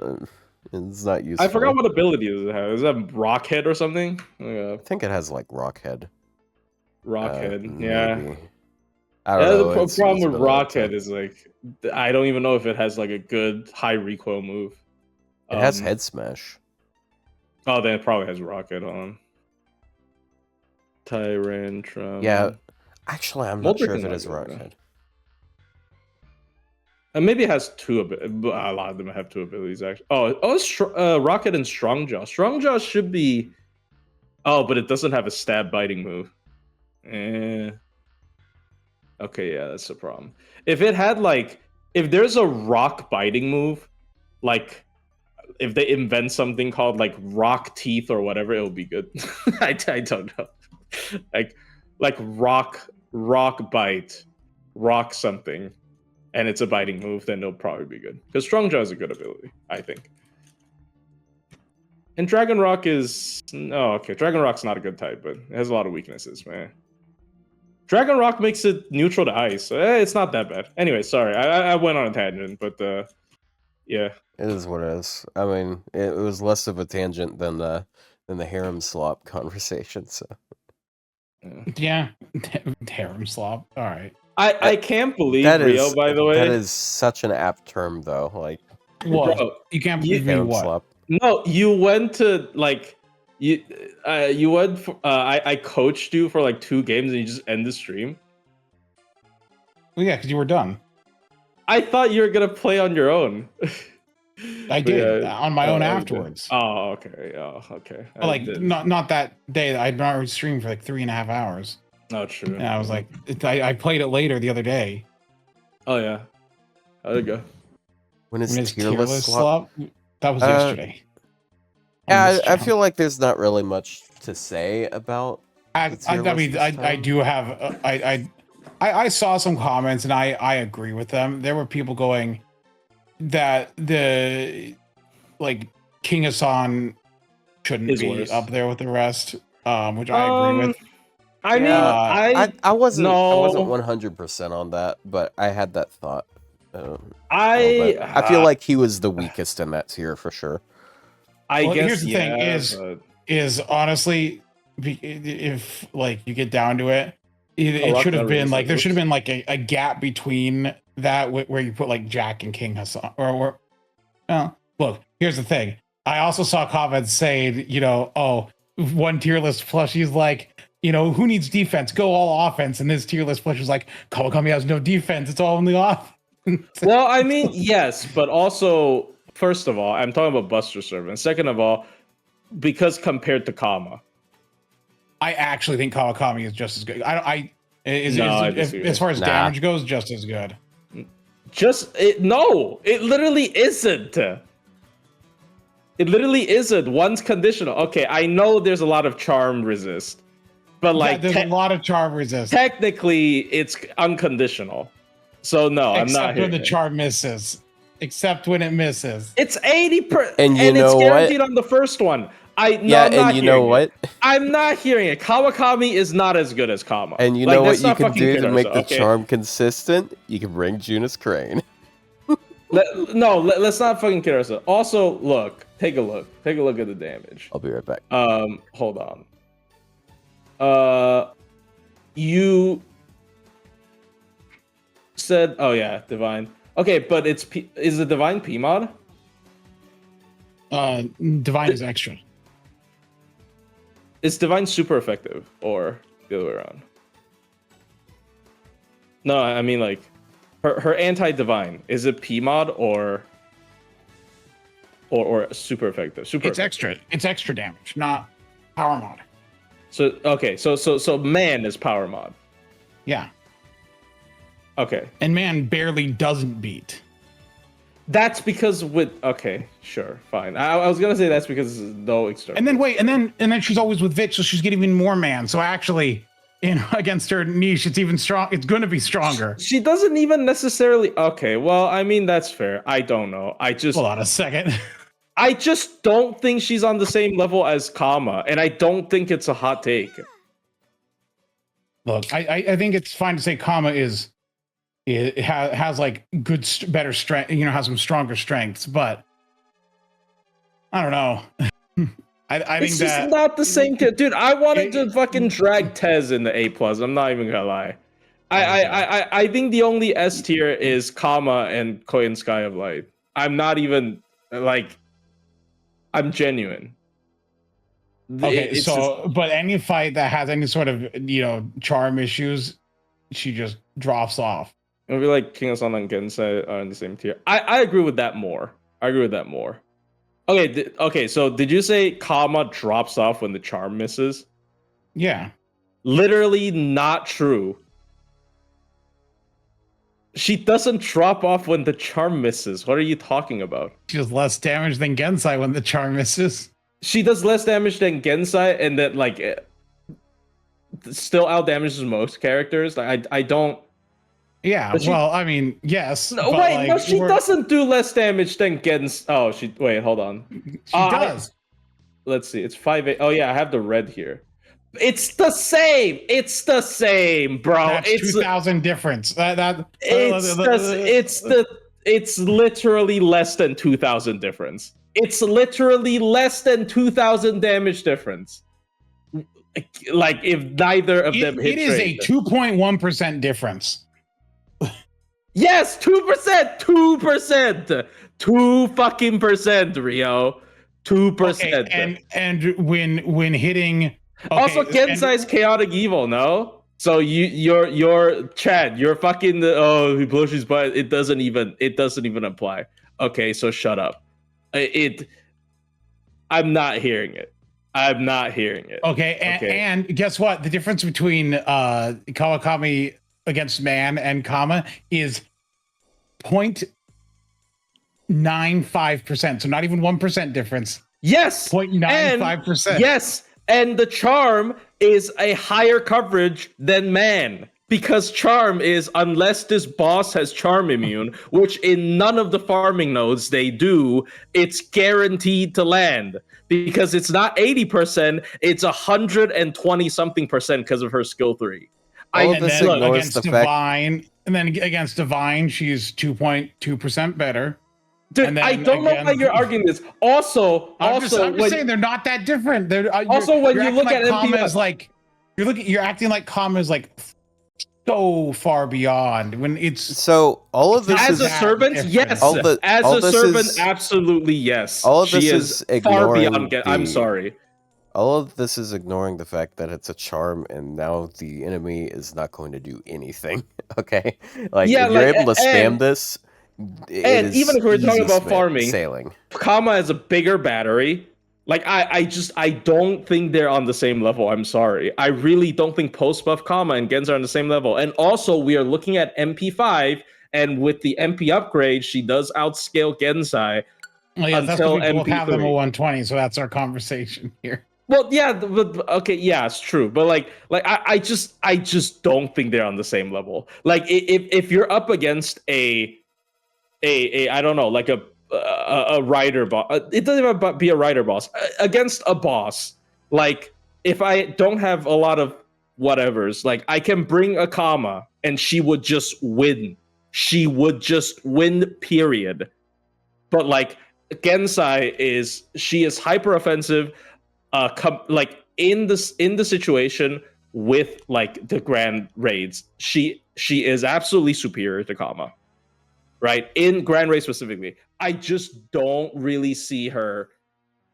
it's not useful. I forgot what ability does it have. Is that Rockhead or something? I think it has like Rockhead. Rockhead, yeah. Maybe. I don't know. The problem with Rockhead is like I don't even know if it has like a good high recoil move. It has Head Smash. Oh, then it probably has Rocket on. Tyrantrum. Yeah, actually, I'm not sure if it has Rockhead. And maybe it has two. A lot of them have two abilities actually. Rocket and Strongjaw. Strongjaw should be. Oh, but it doesn't have a stab biting move. Okay, yeah, that's the problem. If it had like, if there's a rock biting move, like. If they invent something called like rock teeth or whatever, it'll be good. I don't know. like rock bite, rock something, and it's a biting move, then it'll probably be good. Because Strongjaw is a good ability, I think. And Dragon Rock is Dragon Rock's not a good type, but it has a lot of weaknesses, man. Dragon Rock makes it neutral to ice, so it's not that bad. Anyway, sorry, I went on a tangent, but yeah. It is what it is. I mean, it was less of a tangent than the harem slop conversation. So yeah, harem slop. All right. I can't believe That Ryou, is by the way. that is such an apt term, though. Like What? Bro, You can't believe me harem what? slop. no, you went to like you went for, I coached you for like 2 games and you just end the stream. Well, yeah, because you were done. I thought you were gonna play on your own. I But did yeah, on my own you did. afterwards. Oh, okay. Oh, okay. But, like not that day. I'd not streamed for like 3.5 hours. Oh, true. And I was like, I played it later the other day. Oh yeah. How'd it go? When When it's his tier list slop. that was yesterday. On Yeah, this I channel. feel like there's not really much to say about. I mean, I do have I saw some comments and I agree with them. There were people going that the like King Hassan shouldn't Is be worse. up there with the rest, which I agree with. I mean, I wasn't no. 100% on that, but I had that thought. I feel like he was the weakest in that tier for sure. I Well, guess here's the thing but- is honestly, if like you get down to it, it Rock should have never been said like there this. should have been like a gap between that where you put like Jack and King Hassan or well, look, here's the thing. I also saw comments saying, you know, oh, one tier list plushie's like, you know, who needs defense? Go all offense. And this tier list plushie's like, Kawakami has no defense. It's all in the off. Well, I mean, yes, but also, first of all, I'm talking about Buster Servant. Second of all, because compared to Kama, I actually think Kawakami is just as good. I disagree. as far as Nah. damage goes, just as good. No, it literally isn't. It literally isn't. One's conditional. Okay, I know there's a lot of charm resist, but like Yeah, there's a lot of charm resist. technically, it's unconditional. So no, I'm Except not when here. the charm misses. Except when it misses. It's 80%, And you it's know what? guaranteed on the first one. I'm not and you know hearing it. what? I'm not hearing it. Kawakami is not as good as Kama. And you Like, know what that's you not can fucking do to Kiddersa, make the okay? charm consistent? You can bring Junus Crane. Let's not fucking kid ourselves. Also, look, take a look at the damage. I'll be right back. Hold on. You said, oh yeah, divine. Okay, but is the divine P mod? Divine is extra. Is divine super effective or the other way around? No, I mean like her anti-divine, is it P mod or super effective? It's extra. It's extra damage, not power mod. So okay, so man is power mod. Yeah. Okay. And man barely doesn't beat. That's because okay, sure, fine. I was gonna say that's because there's no external. And then wait, and then she's always with Vich, so she's getting even more man. So actually, against her niche, it's even strong. It's going to be stronger. She doesn't even necessarily. Okay, well, I mean that's fair. I don't know. Hold on a second. I just don't think she's on the same level as Kama, and I don't think it's a hot take. Look, I think it's fine to say Kama has like good, better strength. You know, has some stronger strengths, but I don't know. I think it's that just not the same tier, dude. I wanted to fucking drag Tez in the A+. I'm not even gonna lie. I think the only S tier is Kama and Koi and Sky of Light. I'm not even like. I'm genuine. Okay, but any fight that has any sort of charm issues, she just drops off. I feel like King of Sun and Gensai are in the same tier. I agree with that more. Okay, so did you say Kama drops off when the charm misses? Yeah. Literally not true. She doesn't drop off when the charm misses. What are you talking about? She does less damage than Gensai when the charm misses. She does less damage than Gensai, and that like still out damages most characters. Like I don't. Yeah, well, I mean, yes. No, wait, no, she doesn't do less damage than Gens. Oh, wait, hold on. She does. Let's see. It's 5-8. Oh yeah, I have the red here. It's the same. It's the same, bro. That's 2,000 difference. It's literally less than 2,000 difference. It's literally less than 2,000 damage difference. Like if neither of them hit. It is a 2.1% difference. Yes, 2%, 2%, 2% Rio, 2%. Okay, and when hitting, Also, okay, Gensai's chaotic evil, no? So you're Chad, you're fucking he Plushie's butt. It doesn't even apply. Okay, so shut up. I'm not hearing it. I'm not hearing it. Okay, and guess what? The difference between Kawakami against man and Kama is 0.95%. So not even 1% difference. Yes. 0.95%. Yes, and the charm is a higher coverage than man. Because charm is, unless this boss has charm immune, which in none of the farming nodes they do, it's guaranteed to land. Because it's not 80%, it's 120 something percent because of her skill 3. And then against Divine, and then against Divine, she's 2.2% better. Dude, I don't know why you're arguing this. Also, I'm just saying they're not that different. Also, when you look at Kama MP1, is like you're acting like Kama is like so far beyond when it's so all of this as is a servant, yes. As a servant, absolutely yes. All of this is far beyond. I'm sorry. All of this is ignoring the fact that it's a charm, and now the enemy is not going to do anything. Okay, like if you're able to spam this, and even if we're talking about farming, sailing, Kama has a bigger battery. Like I don't think they're on the same level. I'm sorry. I really don't think post buff Kama and Genza are on the same level. And also we are looking at MP5, and with the MP upgrade, she does outscale Gensai. Well, yeah, until that's we'll have them a 120. So that's our conversation here. Well, yeah, but okay, yeah, it's true. But like I just don't think they're on the same level. Like if you're up against a I don't know, like a rider boss. It doesn't even be a rider boss. Against a boss, like if I don't have a lot of whatevers, like I can bring a Kama and she would just win. She would just win, period. But like Gensai is hyper offensive. Like in the situation with like the grand raids, she is absolutely superior to Kama. Right, in Grand Race specifically, I just don't really see her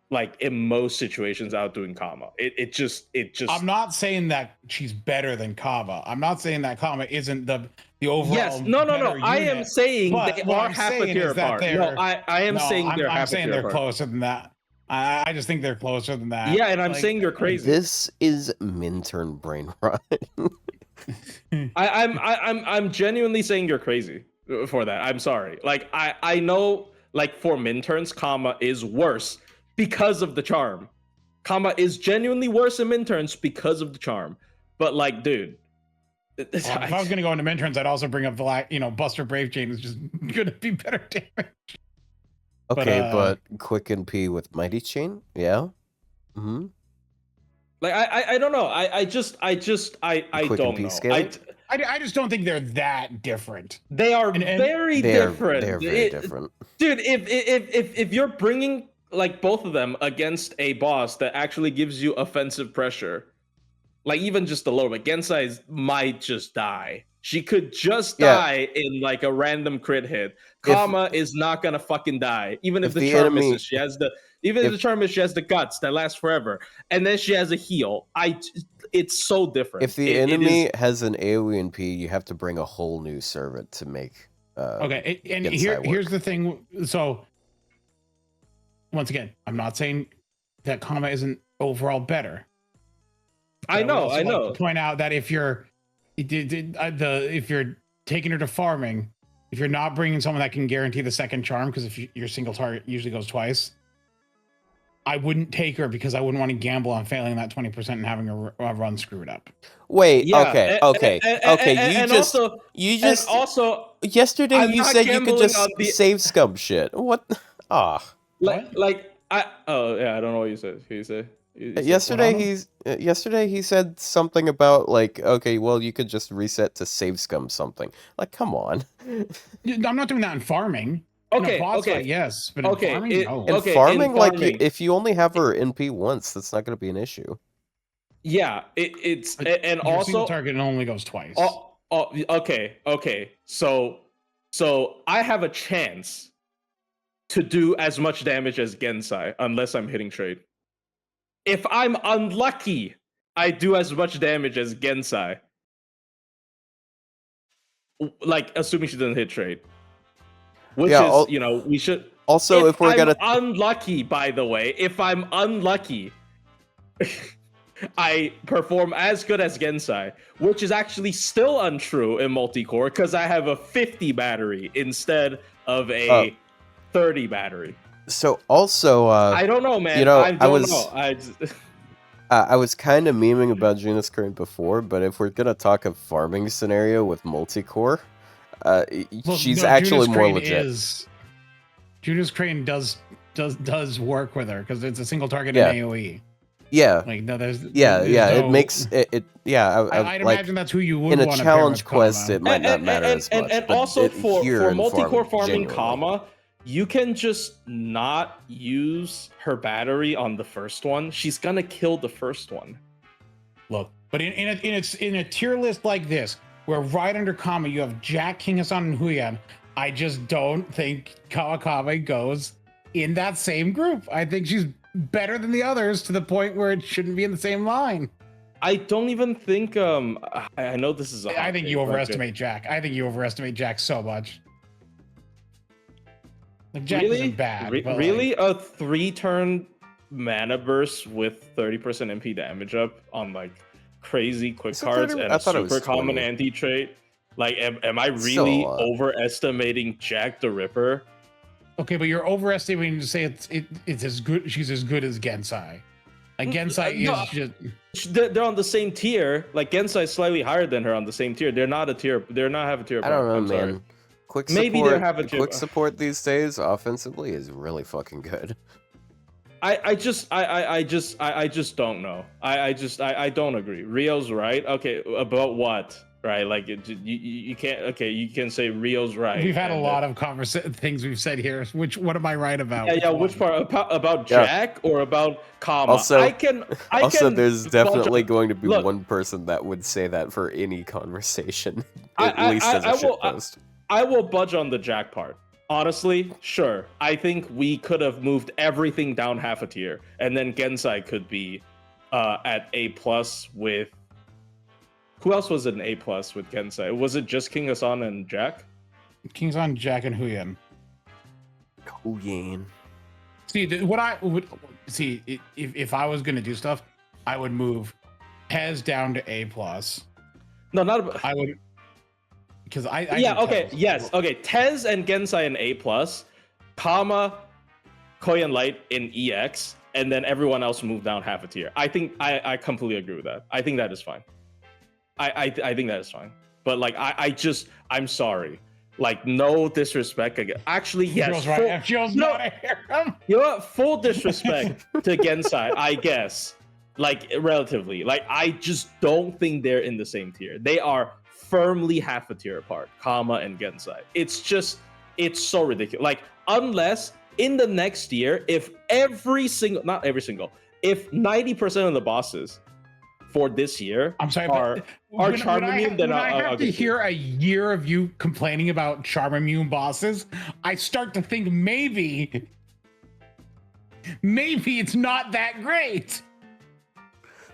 like in most situations outdoing Kama. It just. I'm not saying that she's better than Kama. I'm not saying that Kama isn't the overall. Yes, no. Unit, I am saying they are half a tier apart. No, I am saying they're half a tier apart. I'm saying they're closer than that. I just think they're closer than that. Yeah, and I'm saying you're crazy. This is Minturn brain rot. I'm genuinely saying you're crazy for that. I'm sorry. Like I know, like for Minturns, Kama is worse because of the charm. Kama is genuinely worse in Minturns because of the charm. But like, dude, if I was gonna go into Minturns, I'd also bring up the Buster Brave Chain is just gonna be better damage. Okay, but Quicken P with Mighty Chain, yeah. Mm-hmm. Like I don't know. I don't know. I just don't think they're that different. They are very different. They're very different. Dude, if you're bringing like both of them against a boss that actually gives you offensive pressure, like even just a little bit, Gensai might just die. She could just die in like a random crit hit. Kama is not gonna fucking die, even if the charm misses. She has the if the charm misses, she has the guts that last forever, and then she has a heal. It's so different. If the enemy has an AoE and P, you have to bring a whole new servant to make. Okay, and here's the thing. So once again, I'm not saying that Kama isn't overall better. I know. To point out that if you're taking her to farming, if you're not bringing someone that can guarantee the second charm, because if your single target usually goes twice, I wouldn't take her because I wouldn't want to gamble on failing that 20% and having a run screwed up. Wait, okay. You just yesterday you said you could just save scum shit. What? I don't know what you said. Who you say? Yesterday he said something about like, okay, well you could just reset to save scum something. Like, come on. I'm not doing that in farming. Okay, fight, yes, but in farming, no. In farming, like if you only have her NP once, that's not going to be an issue. Yeah, it's and your also target only goes twice. Okay. So So I have a chance to do as much damage as Gensai unless I'm hitting trade. If I'm unlucky, I do as much damage as Gensai. Like, assuming she doesn't hit trade. Which is, we should... Also, if we're I'm gonna... unlucky, by the way, if I'm unlucky, I perform as good as Gensai, which is actually still untrue in multi-core because I have a 50 battery instead of a 30 battery. So also, I don't know, man. I don't know. I was kind of memeing about Junis Current before, but if we're gonna talk a farming scenario with multi-core, she's actually more legit. Junis Crane does work with her because it's a single target in AoE. Yeah. Like no, there's no, it makes it. Yeah, I'd like, imagine that's who you would in a want challenge to quest. It might not matter as much. And but also for multi-core farming, genuinely. you can just not use her battery on the first one. She's gonna kill the first one. Look, but in a tier list like this, where right under Kama you have Jack, King Hassan, and Huyan, I just don't think Kawakami goes in that same group. I think she's better than the others to the point where it shouldn't be in the same line. I don't even think I know this is I think you overestimate Jack. I think you overestimate Jack so much. Like Jack isn't bad. Really? A 3-turn mana burst with 30% MP damage up on like crazy quick cards and a super common anti-trait? Like, am I really overestimating Jack the Ripper? Okay, but you're overestimating to say it's as good. She's as good as Gensai. Like Gensai is just. They're on the same tier. Like Gensai is slightly higher than her on the same tier. They're not a tier. They're not have a tier. I don't know, man. Quick support, maybe they have a tier. Quick support these days offensively is really fucking good. I just don't know. I don't agree. Rio's right. Okay, about what? Right, like you can't. Okay, you can say Rio's right. We've had a lot of things we've said here. What am I right about? Yeah, which part about Jack or about Kama? Also, I there's definitely going to be one person that would say that for any conversation, at least as a shitpost. I will budge on the Jack part. Honestly, sure. I think we could have moved everything down half a tier, and then Gensai could be at A+ with. Who else was an A+ with Gensai? Was it just King Hassan and Jack? King Hassan, Jack, and Huyan. Huyan. See, what I would see if I was gonna do stuff, I would move Pez down to A+. No, not. I would. Because I okay, yes, okay. Tez and Gensai in A+, Kama, Koyan Light in EX, and then everyone else move down half a tier. I think I completely agree with that. I think that is fine. I think that is fine. But like I'm sorry. Like no disrespect again. Actually, yes. You know what? Full disrespect to Gensai, I guess. Like relatively. Like I just don't think they're in the same tier. They are firmly half a tier apart, Kama and Gensai. It's so ridiculous. Like, unless in the next year, if if 90% of the bosses for this year are Charmamune, then I have to hear a year of you complaining about Charmamune bosses, I start to think maybe it's not that great.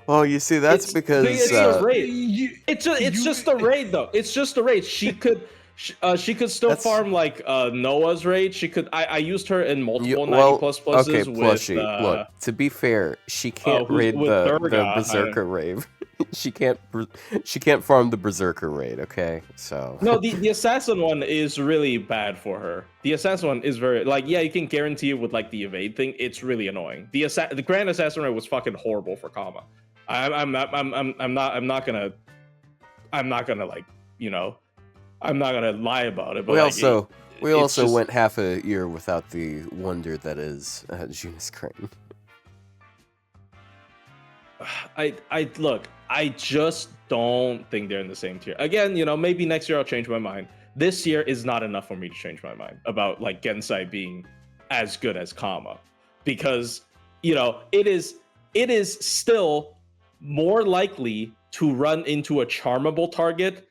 Well, you see, that's because it's a raid. It's just a raid, though. It's just a raid. She could still farm like Noah's raid. She could. I used her in multiple 90+ pluses. Okay, Plushie. Look, to be fair, she can't raid the Berserker raid. She can't farm the Berserker raid. Okay, so no, the assassin one is really bad for her. The assassin one is very you can guarantee it with like the evade thing. It's really annoying. The Grand Assassin raid was fucking horrible for Kama. I'm not gonna like I'm not gonna lie about it. But we also went half a year without the wonder that is Junis Crane. I just don't think they're in the same tier. Again, maybe next year I'll change my mind. This year is not enough for me to change my mind about like Gensai being as good as Kama, because it is still more likely to run into a charmable target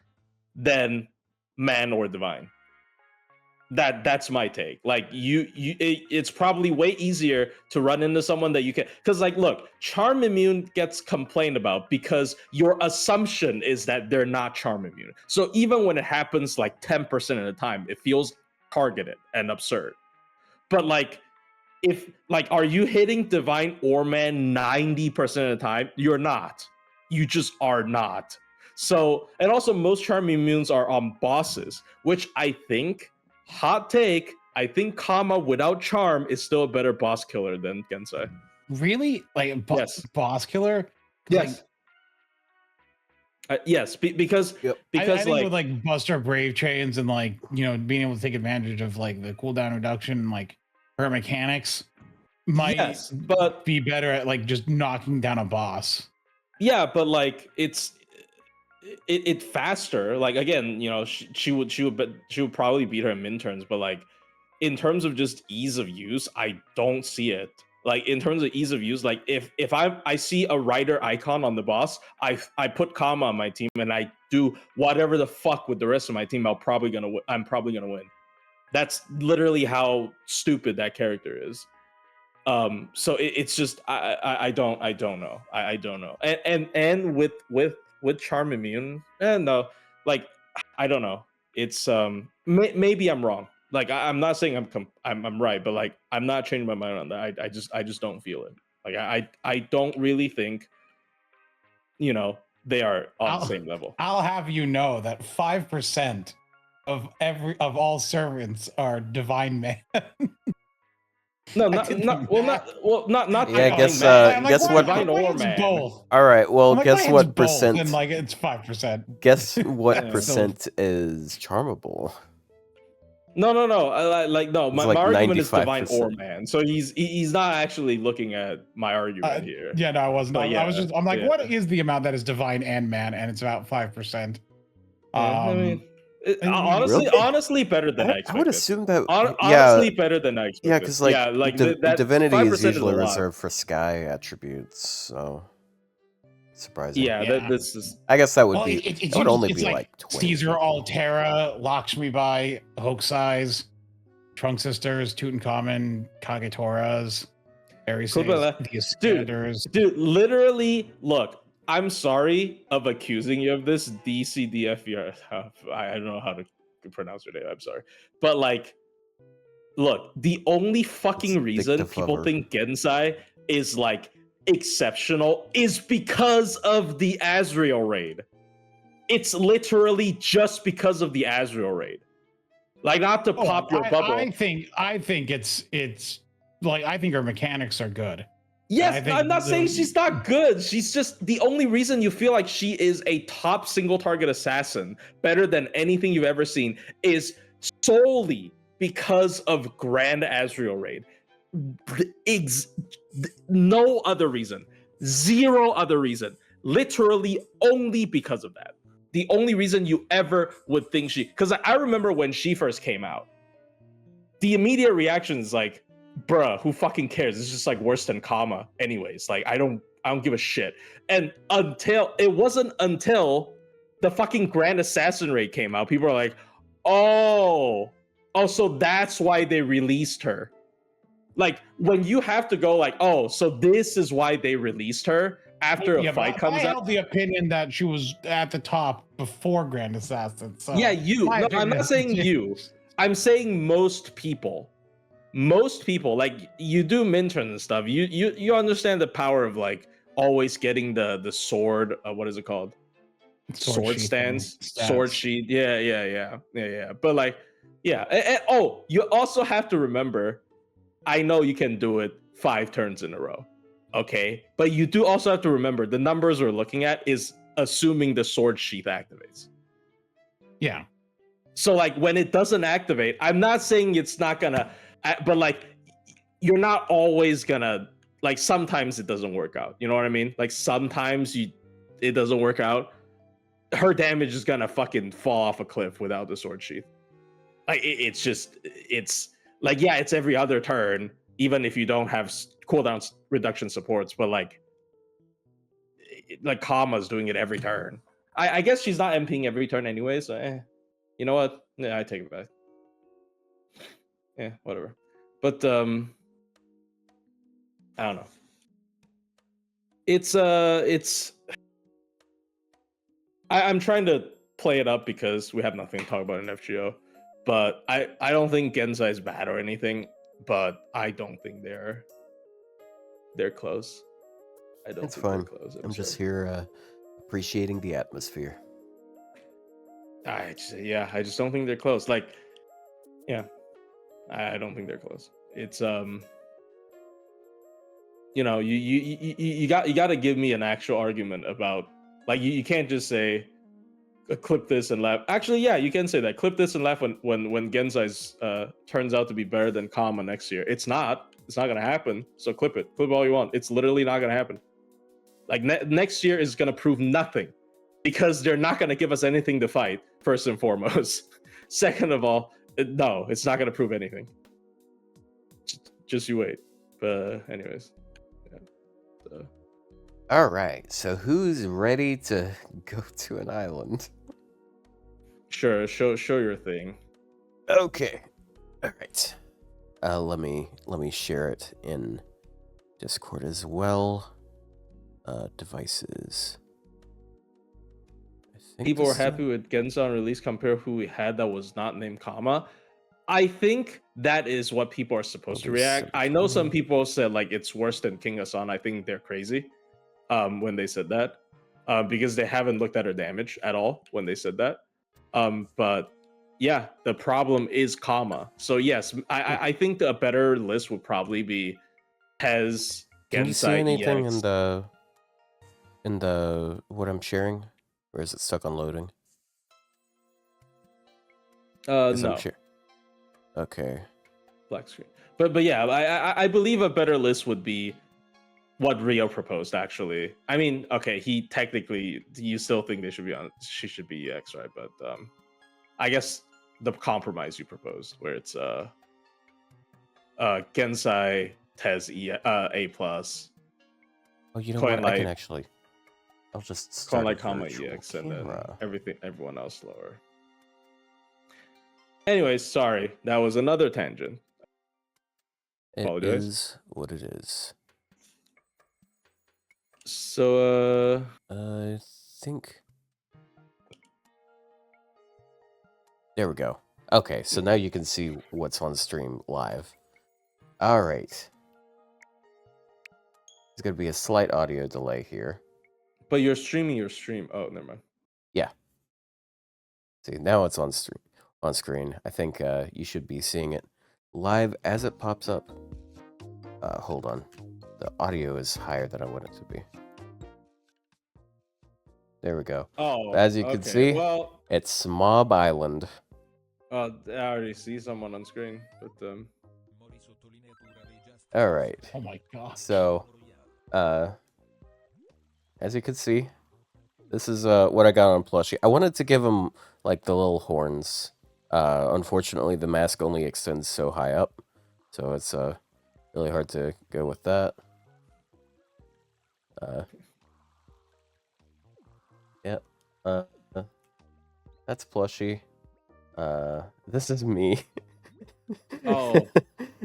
than man or divine. That's my take. Like it's probably way easier to run into someone that you can, because like look, charm immune gets complained about because your assumption is that they're not charm immune. So even when it happens like 10% of the time, it feels targeted and absurd. But like if like are you hitting divine or man 90% of the time? You're not. You just are not. So and also most charm immunes are on bosses, which I think, hot take, I think Kama without charm is still a better boss killer than Gensai. Really? Like Yes. boss killer? Yes. Yes, because Yep. I think like with like Buster Brave chains and like, you know, being able to take advantage of like the cooldown reduction and like her mechanics might yes, but be better at like just knocking down a boss. yeah, but like it faster. Like again, you know, she would probably beat her in min turns, but like in terms of just ease of use, I don't see it. Like in terms of ease of use, like if I see a rider icon on the boss, I put Kama on my team and I do whatever the fuck with the rest of my team. I'm probably gonna win. That's literally how stupid that character is. So it's just I don't know. I don't know. And with charm immune, no, like I don't know. It's maybe I'm wrong. Like I'm not saying I'm right, but like I'm not changing my mind on that. I just don't feel it. Like I don't really think, you know, they are on the same level. I'll have you know that 5% of all servants are divine man. No, not Yeah, divine guess man. guess what? Divine or man. Both. All right. Well, Like, guess my what hand's both, percent? and like it's 5%. Guess what Yeah. percent is charmable? No. No. It's My like argument is divine 95%. or man. So he's not actually looking at my argument here. Yeah, no, I wasn't. But I was just. I'm like, yeah. what is the amount that is divine and man? And it's about 5%. I mean, Really? honestly, better than I I expected. would assume that. Honestly, better than I expected. Yeah, because like, that divinity 5% is usually a lot. reserved for sky attributes, so surprising. Yeah, Yeah. this is. I guess that would Well, be. it's It would only it's be like 20. Caesar, Altera, Lakshmi Bai, Hokusai's, Trunk Sisters, Tutankhamun, Kagetoras, Aries, the Iskanders. Dude, literally, look. I'm sorry of accusing you of this, DCDFR. I don't know how to pronounce your name. I'm sorry, but like, look, the only fucking It's reason dictative people of her. think Gensai is like exceptional is because of the Azrael raid. It's literally just because of the Azrael raid. Like, not to pop your bubble. I think it's like, I think her mechanics are good. Yes, I'm not saying she's not good. She's just the only reason you feel like she is a top single target assassin, better than anything you've ever seen, is solely because of Grand Azrael Raid. No other reason. Zero other reason. Literally only because of that. The only reason you ever would think she... Because I remember when she first came out, the immediate reaction is like, bruh, who fucking cares? It's just like worse than Kama anyways. Like I don't give a shit. And it wasn't until the fucking Grand Assassin raid came out, people are like, oh, so that's why they released her. Like when you have to go like, oh, so this is why they released her after a fight comes I out. held the opinion that she was at the top before Grand Assassin. So Yeah, you. No, I'm not saying you. I'm saying most people. Most people, like, you do Minturn and stuff, you understand the power of like always getting the sword, what is it called, sword stance, sword sheet. Yeah, but like, yeah, oh, you also have to remember, I know you can do it 5 turns in a row, okay, but you do also have to remember the numbers we're looking at is assuming the sword sheath activates. Yeah, so like when it doesn't activate, I'm not saying it's not gonna, but like you're not always gonna, like, sometimes it doesn't work out, you know what I mean? Like sometimes it doesn't work out. Her damage is gonna fucking fall off a cliff without the sword sheath. Like it's like, yeah, it's every other turn, even if you don't have cooldown reduction supports, but like Kama's doing it every turn. I guess she's not MPing every turn anyway, so you know what? Yeah, I take it back. yeah, whatever. But I don't know. It's I'm trying to play it up because we have nothing to talk about in FGO. But I don't think Gensai is bad or anything, but I don't think they're close. I don't It's think they're fine. close. I'm just sorry. here appreciating the atmosphere. I just don't think they're close. Like, yeah, I don't think they're close. It's you know, you got to give me an actual argument about, like, you can't just say clip this and laugh. Actually, yeah, you can say that. Clip this and laugh when Gensai's turns out to be better than Kama next year. It's not gonna happen. So clip it. Clip all you want. It's literally not gonna happen. Like next year is gonna prove nothing because they're not gonna give us anything to fight. First and foremost. Second of all, no, it's not gonna prove anything. Just you wait. But anyways, yeah. So. All right, so who's ready to go to an island? Sure, show your thing. Okay. All right. Let me share it in Discord as well. Devices. I think People were this- happy with Gensai release compared to who we had that was not named Kama. I think that is what people are supposed to react. I know some people said like it's worse than King Hasan. I think they're crazy when they said that because they haven't looked at her damage at all when they said that. But yeah, the problem is Kama. So yes, I think a better list would probably be Hez, Can you see Gensai, anything EX. in the what I'm sharing, or is it stuck on loading? No. Okay. Black screen. But yeah, I believe a better list would be what Ryou proposed. Actually, I mean, okay, he technically, you still think she should be EX, right? But I guess the compromise you proposed, where it's Gensai, Tez A plus. Oh, you know Coin what? I can Light, actually. I'll just Coin start a Light, comma virtual EX, and then camera. everyone else lower. Anyways, sorry, that was another tangent. It Apologize. is what it is. So I think. There we go. Okay, so now you can see what's on stream live. All right. There's going to be a slight audio delay here. but you're streaming your stream. Oh, never mind. Yeah. See, now it's on screen. I think you should be seeing it live as it pops up. Hold on. The audio is higher than I want it to be. There we go. Oh, As you can see, well, it's Smob Island. I already see someone on screen, but All right. Oh my god. So, as you can see, this is what I got on Plushie. I wanted to give him like the little horns. Unfortunately, the mask only extends so high up, so it's really hard to go with that. Yep. That's Plushie. This is me. oh,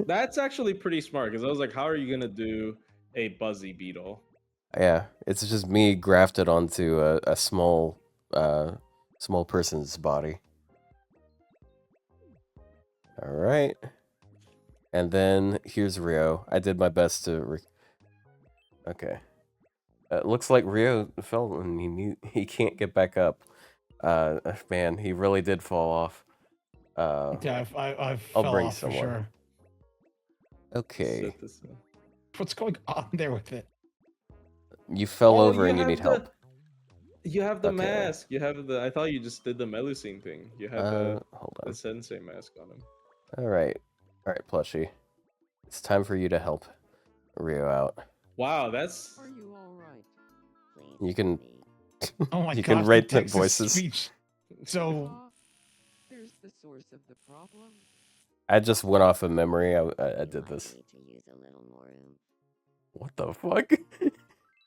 that's actually pretty smart because I was like, how are you gonna do a Buzzy Beetle? Yeah, it's just me grafted onto a small person's body. All right. And then here's Ryou. I did my best to. Okay. It looks like Ryou fell and he can't get back up. Man, he really did fall off. Yeah, I I'll fell bring off someone. for sure. Okay. Set this up. What's going on there with it? You fell Oh, over you and you have need the- help. You have the Okay. mask. You have the. I thought you just did the Melusine thing. You have Hold the on. Sensei mask on him. All right, Plushie. It's time for you to help Ryou out. Wow, that's. Are you all right? Please You can. Oh my You god. can rate the voices. Speech. So There's the source of the problem. I just went off of memory. I You did might this. need to use a little more oomph. What the fuck?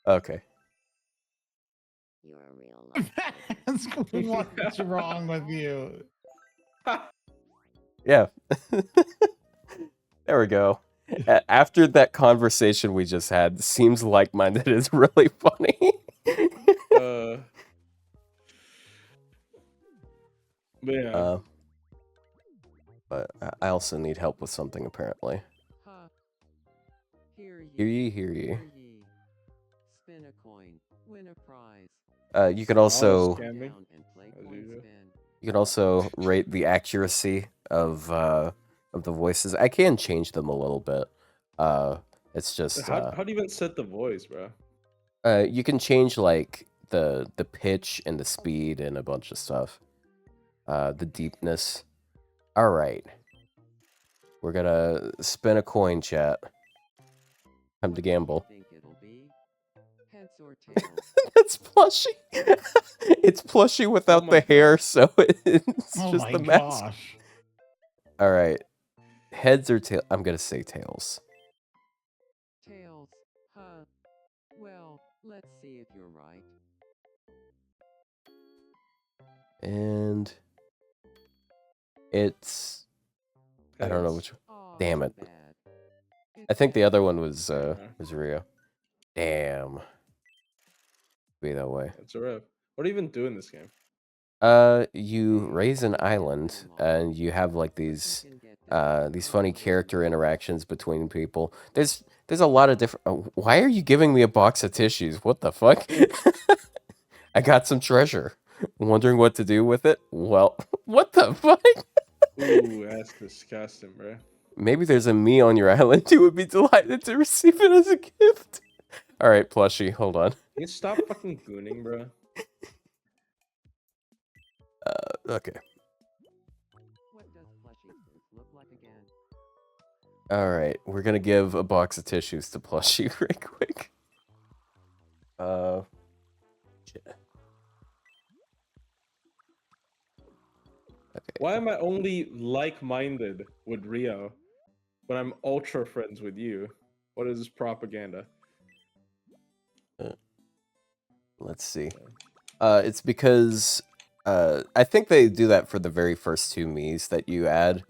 Okay. You're a real life. what's wrong with you? Yeah. There we go. After that conversation we just had, seems like-minded is really funny. But yeah. But I also need help with something apparently. Huh. Hear Hear ye. ye, hear ye. Hear ye. Spin a coin. Win a prize. You can also Scam me, Down and play as coin usual. spin. you can also rate the accuracy of the voices. I can change them a little bit. It's just How do you even set the voice, bro? you can change like the pitch and the speed and a bunch of stuff. The deepness. All right. We're gonna spin a coin, chat. Time to What do you gamble. think it'll be? Heads or tails? It's Plushie. It's Plushie without my the hair, so it's Oh just my the mask. gosh. All right. Heads or tails? I'm gonna say tails. Tails. Huh. Well, let's see if you're right. And it's I don't know Tails. which. Aw, Damn too it. bad. I think the other one was Okay. Ryou. Damn. Be that way. It's a rip. What do you even do in this game? You raise an island and you have like these funny character interactions between people. There's a lot of different. Why are you giving me a box of tissues? What the fuck? I got some treasure. Wondering what to do with it? Well, what the fuck? Ooh, that's disgusting, bro. Maybe there's a me on your island who would be delighted to receive it as a gift. All right, Plushie, hold on. Can you stop fucking gooning, bro? Okay. What does Plushie's tooth look like again? All right, we're gonna give a box of tissues to Plushie right quick. Shit. Okay. Why am I only like-minded with Ryou, but I'm ultra friends with you? What is this propaganda? Let's see. It's because I think they do that for the very first two Miis that you add.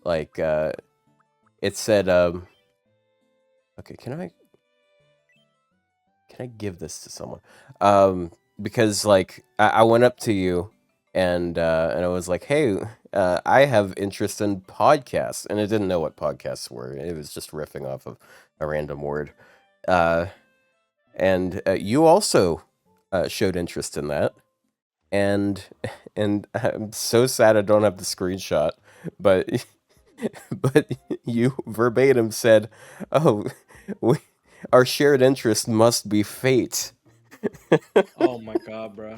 Like it said okay, can I give this to someone? Because like I went up to you and I was like, "Hey, I have interest in podcasts." And it didn't know what podcasts were. It was just riffing off of a random word. And you also showed interest in that, and I'm so sad I don't have the screenshot, but but you verbatim said, "Oh, our shared interest must be fate." Oh my god, bro.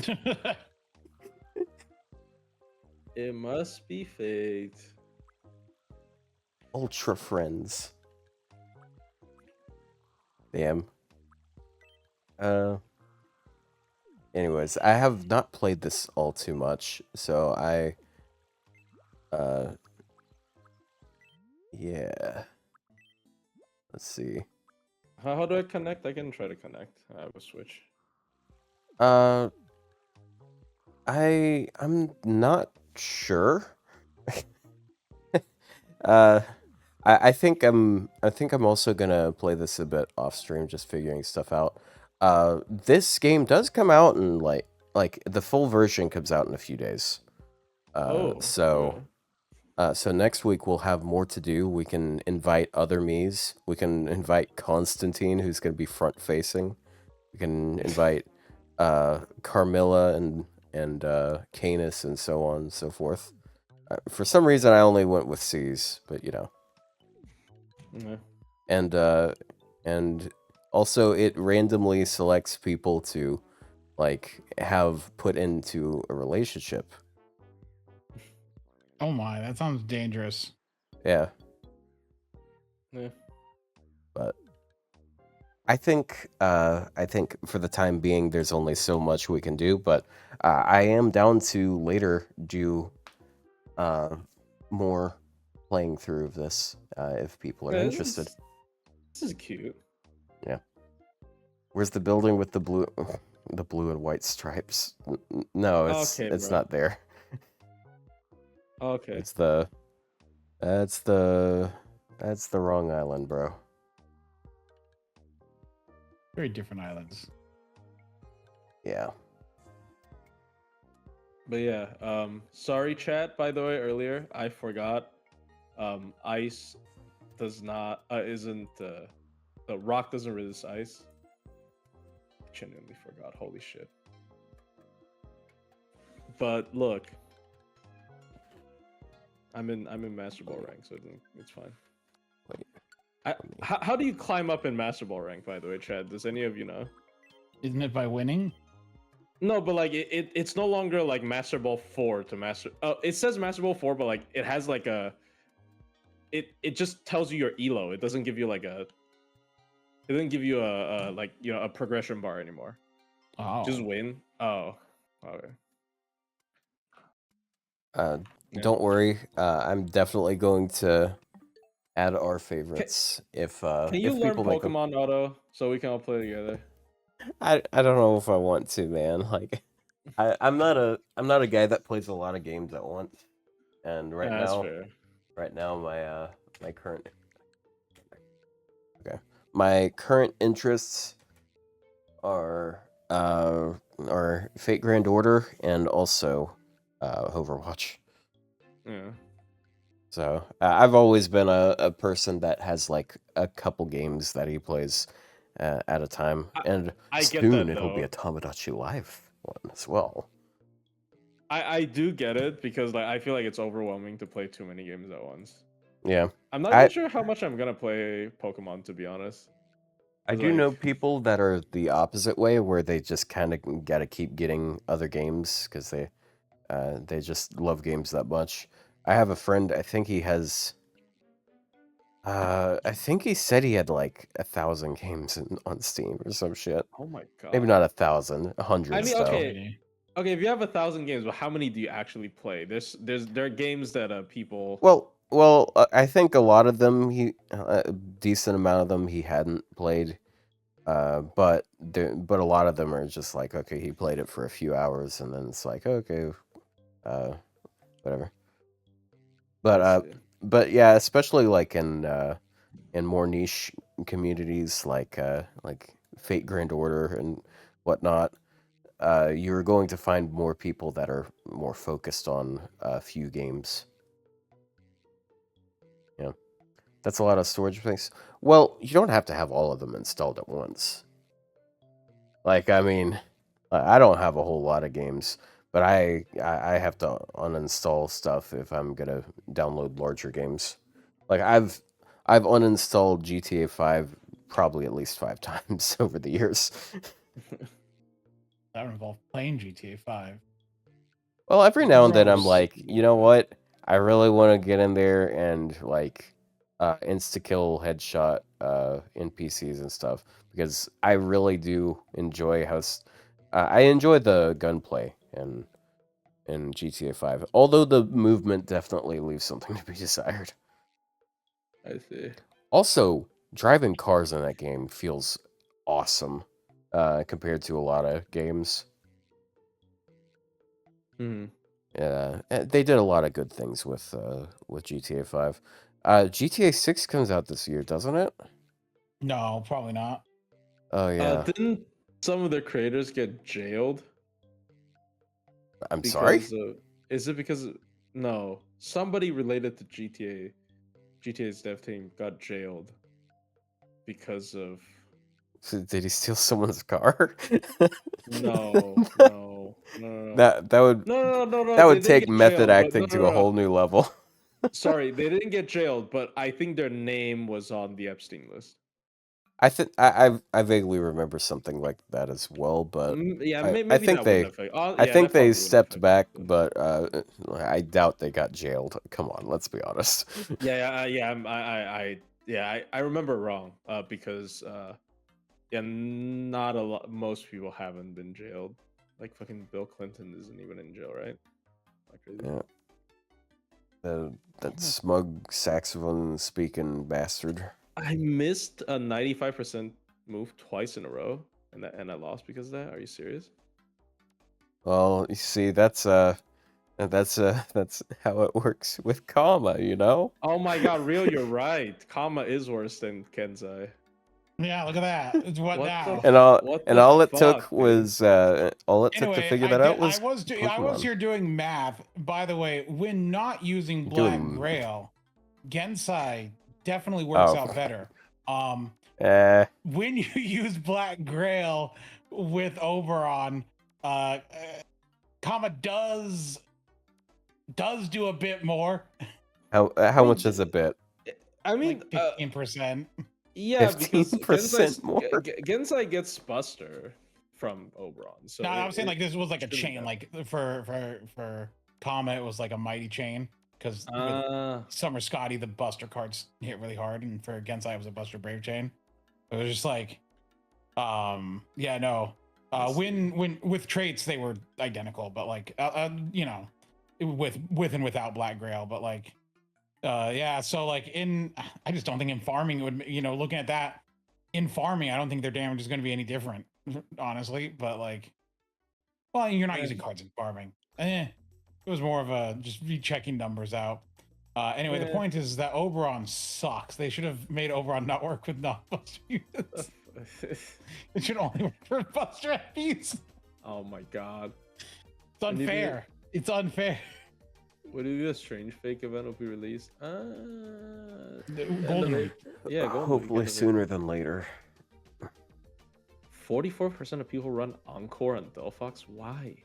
It must be fate. Ultra friends. Damn. Anyways, I have not played this all too much, so yeah. Let's see. How do I connect? I can try to connect. I have a Switch. I'm not sure. I think I'm also gonna play this a bit off stream, just figuring stuff out. This game does come out in like the full version comes out in a few days. So next week we'll have more to do. We can invite other Miis. We can invite Constantine, who's gonna be front facing. We can invite Carmilla and Canis and so on and so forth. For some reason, I only went with C's, but you know. Yeah. And also it randomly selects people to like have put into a relationship. Oh my, that sounds dangerous. Yeah. Yeah. But I think for the time being, there's only so much we can do. But I am down to later do more playing through of this if people are Yeah, interested. This is cute. Yeah. Where's the building with the blue and white stripes? No, it's Okay, it's bro. not there. Okay. It's the That's the wrong island, bro. Very different islands. Yeah. But yeah, sorry chat, by the way, earlier I forgot. Ice does not isn't the rock doesn't resist ice. I genuinely forgot. Holy shit. But look, I'm in Master Ball rank, so it's fine. Wait. How do you climb up in Master Ball rank, by the way, Chad? Does any of you know? Isn't it by winning? No, but like it's no longer like Master Ball 4 to Master. Oh, it says Master Ball 4, but like it has like a. It just tells you your elo. It doesn't give you like a. It doesn't give you a like a progression bar anymore. Oh. Just win. Oh, okay. Yeah. Don't worry. I'm definitely going to add our favorites if Can you if learn people make them. Pokemon Auto so we can all play together? I don't know if I want to, man. Like, I'm not a guy that plays a lot of games at once. And That's fair. right now my current interests are Fate Grand Order and also Overwatch. Yeah. So I've always been a person that has like a couple games that he plays at a time, and I get soon that, it'll be though. a Tamagotchi Live one as well. I do get it because like I feel like it's overwhelming to play too many games at once. Yeah, I'm not I even sure how much I'm gonna play Pokemon, to be honest. I 'Cause, do know like, people that are the opposite way, where they just kind of gotta keep getting other games because they just love games that much. I have a friend. I think he has. I think he said he had like 1,000 games on Steam or some shit. oh my Maybe god. not 1,000, I hundreds mean, though. okay, if you have 1,000 games, but how many do you actually play? There are games that people. Well, I think a lot of them a decent amount of them he hadn't played, but a lot of them are just like, okay, he played it for a few hours and then it's like, okay, uh, whatever. But I see. but yeah, especially like in more niche communities like Fate Grand Order and whatnot, you're going to find more people that are more focused on a few games. Yeah, that's a lot of storage space. Well, you don't have to have all of them installed at once. Like, I mean, I don't have a whole lot of games, but I have to uninstall stuff if I'm gonna download larger games. Like I've uninstalled GTA 5 probably at least 5 times over the years. That would involve playing GTA 5. Well, every now and then I'm Gross. like, you know what? I really want to get in there and like insta kill headshot NPCs and stuff because I really do enjoy I enjoy the gunplay in GTA 5. Although the movement definitely leaves something to be desired. I see. Also, driving cars in that game feels awesome compared to a lot of games. Hmm. Yeah, they did a lot of good things with GTA 5. GTA 6 comes out this year, doesn't it? No, probably not. Oh yeah. Didn't some of the creators get jailed I'm sorry? because of? Is it because? No, somebody related to GTA's dev team got jailed because of. Did he steal someone's car? No, no, no, no, That would no. that They would didn't take get method jailed, but acting to a whole new level. Sorry, they didn't get jailed, but I think their name was on the Epstein list. I think I vaguely remember something like that as well, but Yeah, I maybe think that wouldn't they affect. Oh, I yeah, think that they probably wouldn't stepped affect back, it. but I doubt they got jailed. Come on, let's be honest. I remember wrong. Because yeah, not a lot. Most people haven't been jailed. Like fucking Bill Clinton isn't even in jail, right? Like crazy. Yeah. That smug saxophone speaking bastard. I missed a 95% move twice in a row, and I lost because of that. Are you serious? Well, you see, that's And that's how it works with comma, you know? Oh my god, Real, you're right. Comma is worse than Kenzai. Yeah, look at that. It's what What now? the- And all it took fuck, dude? was all it took to Anyway, figure that out I was was Pokemon. here doing math. By the way, when not using You're Black doing- Grail, Gensai definitely works Oh. out better. When you use Black Grail with Oberon, comma does do a bit more. How much is a bit? I mean, Like 15%. yeah, because 15% more. Gensai gets Buster from Oberon. So No, I was saying like this was like a shouldn't chain. have. Like for Comma, it was like a mighty chain because Uh, Summer Scotty, the Buster cards hit really hard, and for Gensai, it was a Buster Brave chain. It was just like, yeah, no. When with traits they were identical, but like, you know, with and without Black Grail, but like, yeah. So like I just don't think in farming it would, you know, looking at that in farming, I don't think their damage is going to be any different, honestly. But like, well, you're not using cards in farming. It was more of a just rechecking numbers out. Anyway, the point is that Oberon sucks. They should have made Oberon not work with non-Buster units. It should only work for Buster FPs. oh my god. It's unfair. It's unfair. Would it be a strange fake event will be released? Golden Week. Yeah, Golden Week, Hopefully end of sooner than later. 44% of people run Encore on Delphox. Why?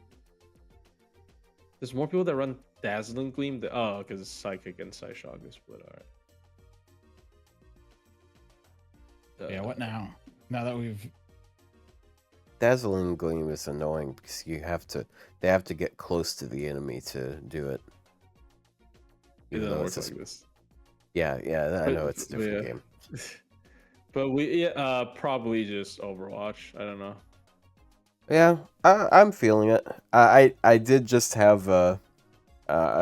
There's more people that run Dazzling Gleam. Oh, because Psychic and Psyshock is split. All right. Yeah, what now? Now that we've Dazzling Gleam is annoying because they have to get close to the enemy to do it. It Even doesn't though work it's like this. Yeah, I know it's a But different yeah. game. But we probably just Overwatch. I don't know. Yeah, I'm feeling it. I did just have a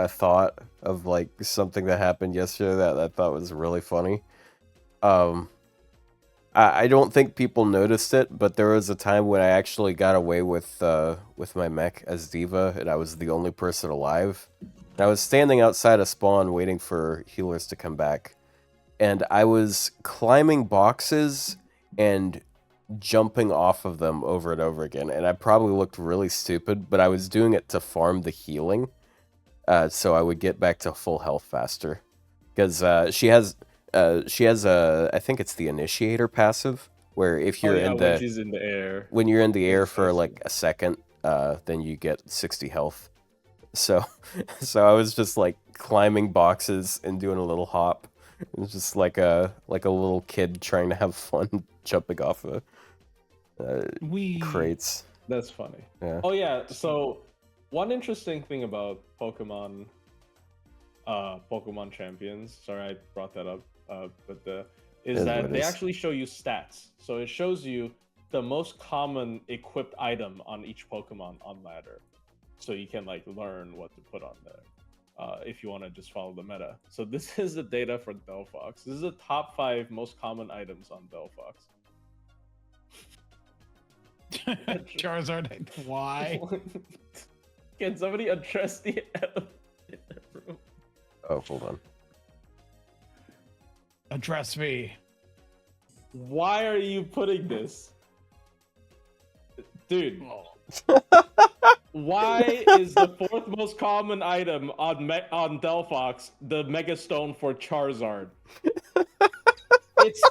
thought of like something that happened yesterday that I thought was really funny. I don't think people noticed it, but there was a time when I actually got away with my mech as Diva, and I was the only person alive. And I was standing outside a spawn waiting for healers to come back, and I was climbing boxes and jumping off of them over and over again, and I probably looked really stupid, but I was doing it to farm the healing, so I would get back to full health faster. Because she has a, I think it's the Initiator passive, where if you're when she's in the air. when you're in the air Yes, I for see. like a second, then you get 60 health. So I was just like climbing boxes and doing a little hop. It was just like a little kid trying to have fun jumping off of crates. That's funny. Yeah. Oh yeah. So one interesting thing about Pokemon Champions. Sorry, I brought that up. Is that they actually show you stats. So it shows you the most common equipped item on each Pokemon on ladder, so you can like learn what to put on there if you want to just follow the meta. So this is the data for Delphox. This is the top 5 most common items on Delphox. Charizard. Why? Can somebody address the elephant in the room? Oh, hold on. Address me. Why are you putting this? Dude, why is the 4th most common item on Delphox the Mega Stone for Charizard? It's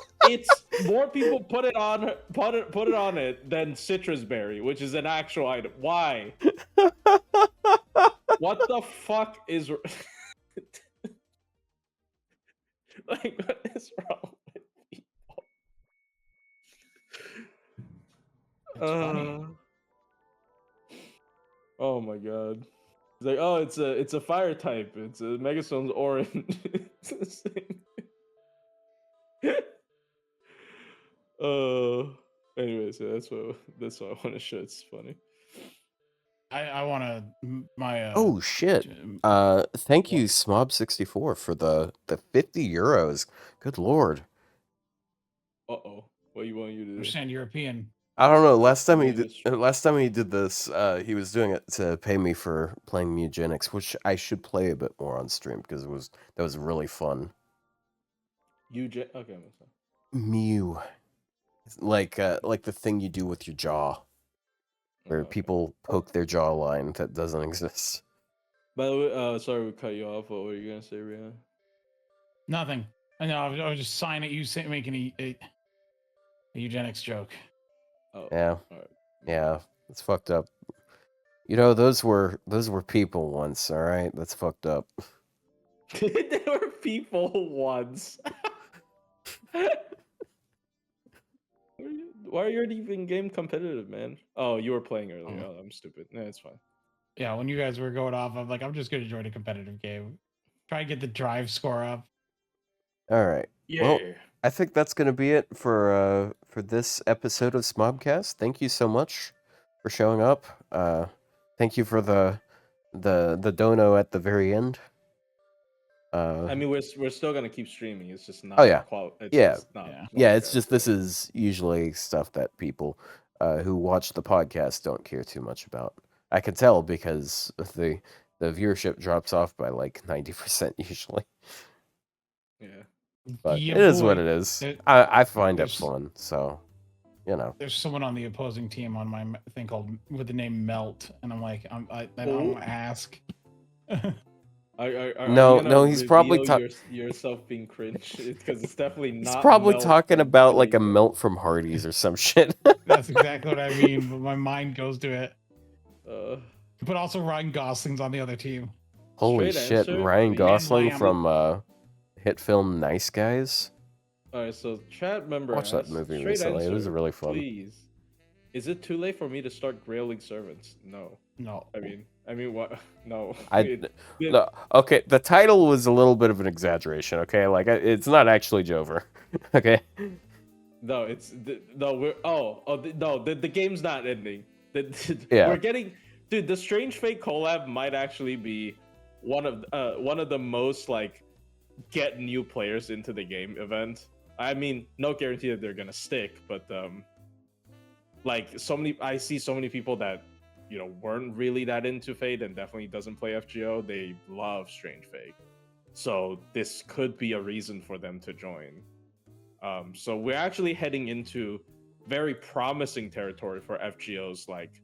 more people put it on it than Citrus Berry, which is an actual item. Why? What the fuck is like, what is wrong with people? Funny. Oh my god. It's like, oh, it's a fire type. It's a Megastone's orange. It's the same. Anyways, yeah, that's what I want to show. It's funny. I want to my Oh shit. Thank you, Smob64, for the 50 euros. Good lord. Uh-oh. What you want you to do? understand European. I don't know. Last time he Yeah, did, that's true. last time he did this, he was doing it to pay me for playing Mugenics, which I should play a bit more on stream because that was really fun. Okay, I'm sorry. Mew, like the thing you do with your jaw, where Okay. people poke their jawline that doesn't exist. By the way, sorry we cut you off. What were you gonna say, Rihanna? Nothing. I know. I was just sighing at you making a eugenics joke. Oh, Yeah, all right. yeah, it's fucked up. You know, those were people once. All right, that's fucked up. There were people once. Why are you even game competitive, man? Oh, you were playing earlier. Oh, I'm stupid. No, it's fine. Yeah, when you guys were going off, I'm like, I'm just gonna join a competitive game. Try and get the drive score up. All right. Yeah. Well, I think that's gonna be it for this episode of Smobcast. Thank you so much for showing up. Thank you for the dono at the very end. I mean, we're still gonna keep streaming. It's just not. Oh yeah, It's yeah, just not. yeah. It's Smobcast, just this so. is usually stuff that people who watch the podcast don't care too much about. I can tell because the viewership drops off by like 90% usually. Yeah. But Yeah, it is what boy. it is. There- I find it there's- fun, so you know. There's someone on the opposing team on my thing called with the name Melt, and I'm like, I Oh. don't ask. Are No, you gonna no, he's probably reveal yourself being cringe because it's definitely not. He's probably Melt talking from about like a Philly. melt from Hardee's or some shit. That's exactly what I mean, but my mind goes to it. Uh, But also Ryan Gosling's on the other team. Holy Straight shit, answer, Ryan please. Gosling Lamb. from hit film Nice Guys. all right, so chat member Watched that asked, movie straight recently. It was answer, really fun. Please, is it too late for me to start grailing servants? No. No. I mean, what? No. No, okay, the title was a little bit of an exaggeration. Okay, like it's not actually Jover. Okay. No, the game's not ending. Yeah. We're getting, dude. The Strange Fate collab might actually be one of the most like get new players into the game event. I mean, no guarantee that they're gonna stick, but like I see so many people that weren't really that into Fate and definitely doesn't play FGO. They love Strange Fate, so this could be a reason for them to join. So we're actually heading into very promising territory for FGO's like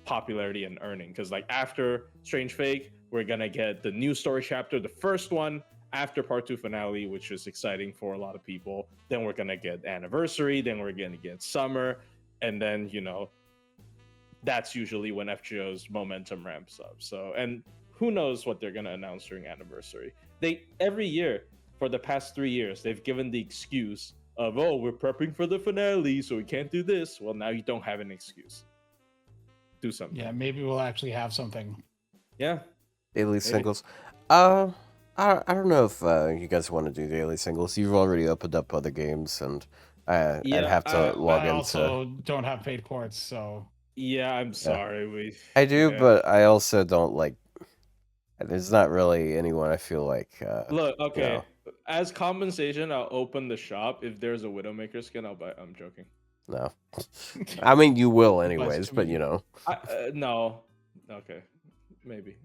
popularity and earning, because like after Strange Fate, we're gonna get the new story chapter, the first one after Part 2 finale, which is exciting for a lot of people. Then we're gonna get Anniversary, then we're gonna get Summer, and then that's usually when FGO's momentum ramps up. So, and who knows what they're gonna announce during Anniversary. They every year for the past 3 years, they've given the excuse of, oh, we're prepping for the finale, so we can't do this. Well, now you don't have an excuse. Do something. Yeah, maybe we'll actually have something. Yeah. Daily singles. I don't know if you guys want to do daily singles. You've already opened up other games, and I'd have to log I into. also don't have paid ports, so. Yeah, I'm sorry. I do, but I also don't like. There's not really anyone I feel like. Look, okay. As compensation, I'll open the shop. If there's a Widowmaker skin, I'll buy. I'm joking. No, I mean you will anyways, but no. Okay, maybe.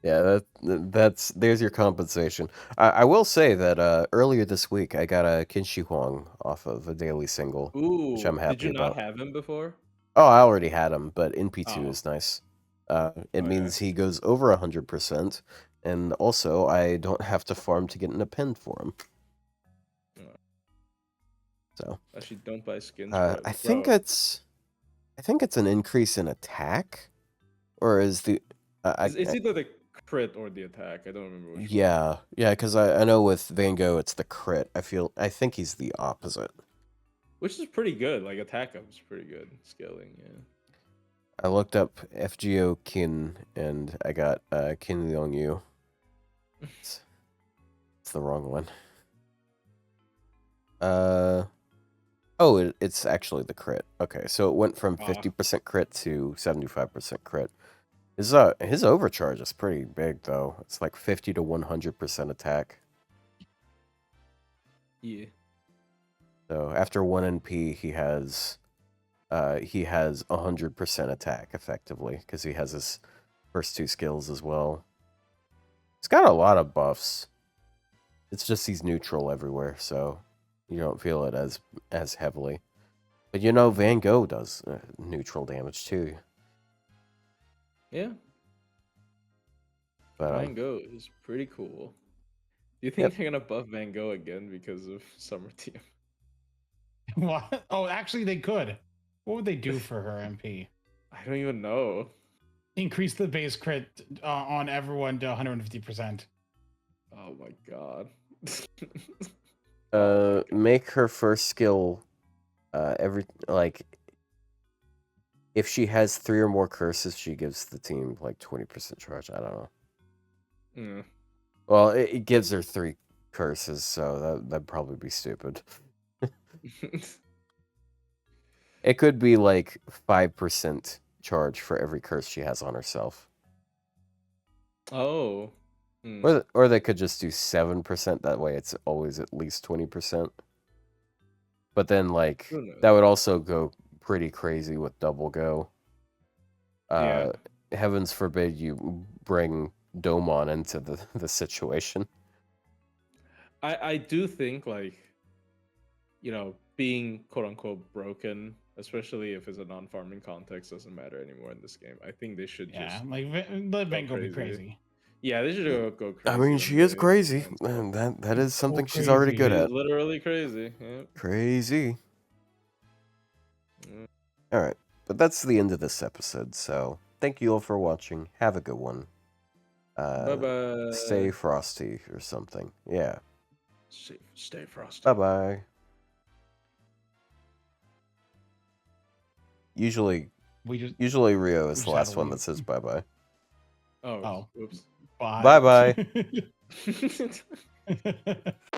Yeah, that's there's your compensation. I will say that earlier this week I got a Qinshi Huang off of a daily single, which I'm happy about. Did you not have him before? Oh, I already had him, but NP2 Oh. is nice. It means he goes over 100%, and also I don't have to farm to get an append for him. So actually, don't buy skins. I think it's an increase in attack, or is the it's either the crit or the attack. I don't remember which. Yeah, because I know with Van Gogh it's the crit. I think he's the opposite. Which is pretty good. Like attack up is pretty good scaling. Yeah. I looked up FGO Kin and I got Kin Leong Yu. It's the wrong one. It's actually the crit. Okay, so it went from 50% crit to 75% crit. His overcharge is pretty big though. It's like 50 to 100% attack. Yeah. So after 1 NP, he has 100% attack effectively because he has his first 2 skills as well. He's got a lot of buffs. It's just he's neutral everywhere, so you don't feel it as heavily. But you know, Van Gogh does neutral damage too. Yeah, But, Van Gogh is pretty cool. Do you think they're gonna buff Van Gogh again because of Summer Team? What? Oh, actually, they could. What would they do for her MP? I don't even know. Increase the base crit on everyone to 150%. Oh my god. make her first skill if she has 3 or more curses, she gives the team like 20% charge. I don't know. Mm. Well, it gives her 3 curses, so that'd probably be stupid. It could be like 5% charge for every curse she has on herself. Oh. Mm. Or they could just do 7%. That way it's always at least 20%. But then, like, Who knows? that would also go pretty crazy with double go. Yeah. Heavens forbid you bring Domon into the situation. I do think, like, you know, being quote unquote broken, especially if it's a non-farming context, doesn't matter anymore in this game. I think they should Yeah, just like let Van Gogh be crazy. Yeah, they should go crazy. I mean, on she is the crazy. and stuff. That is something she's crazy. already good It is at. literally crazy. Yeah. Crazy. Mm. All right, but that's the end of this episode. So thank you all for watching. Have a good one. Bye-bye. Stay frosty or something. Yeah. Stay frosty. Bye bye. Usually Ryou is the last one that says bye bye. Oh. Oops. Bye Bye bye.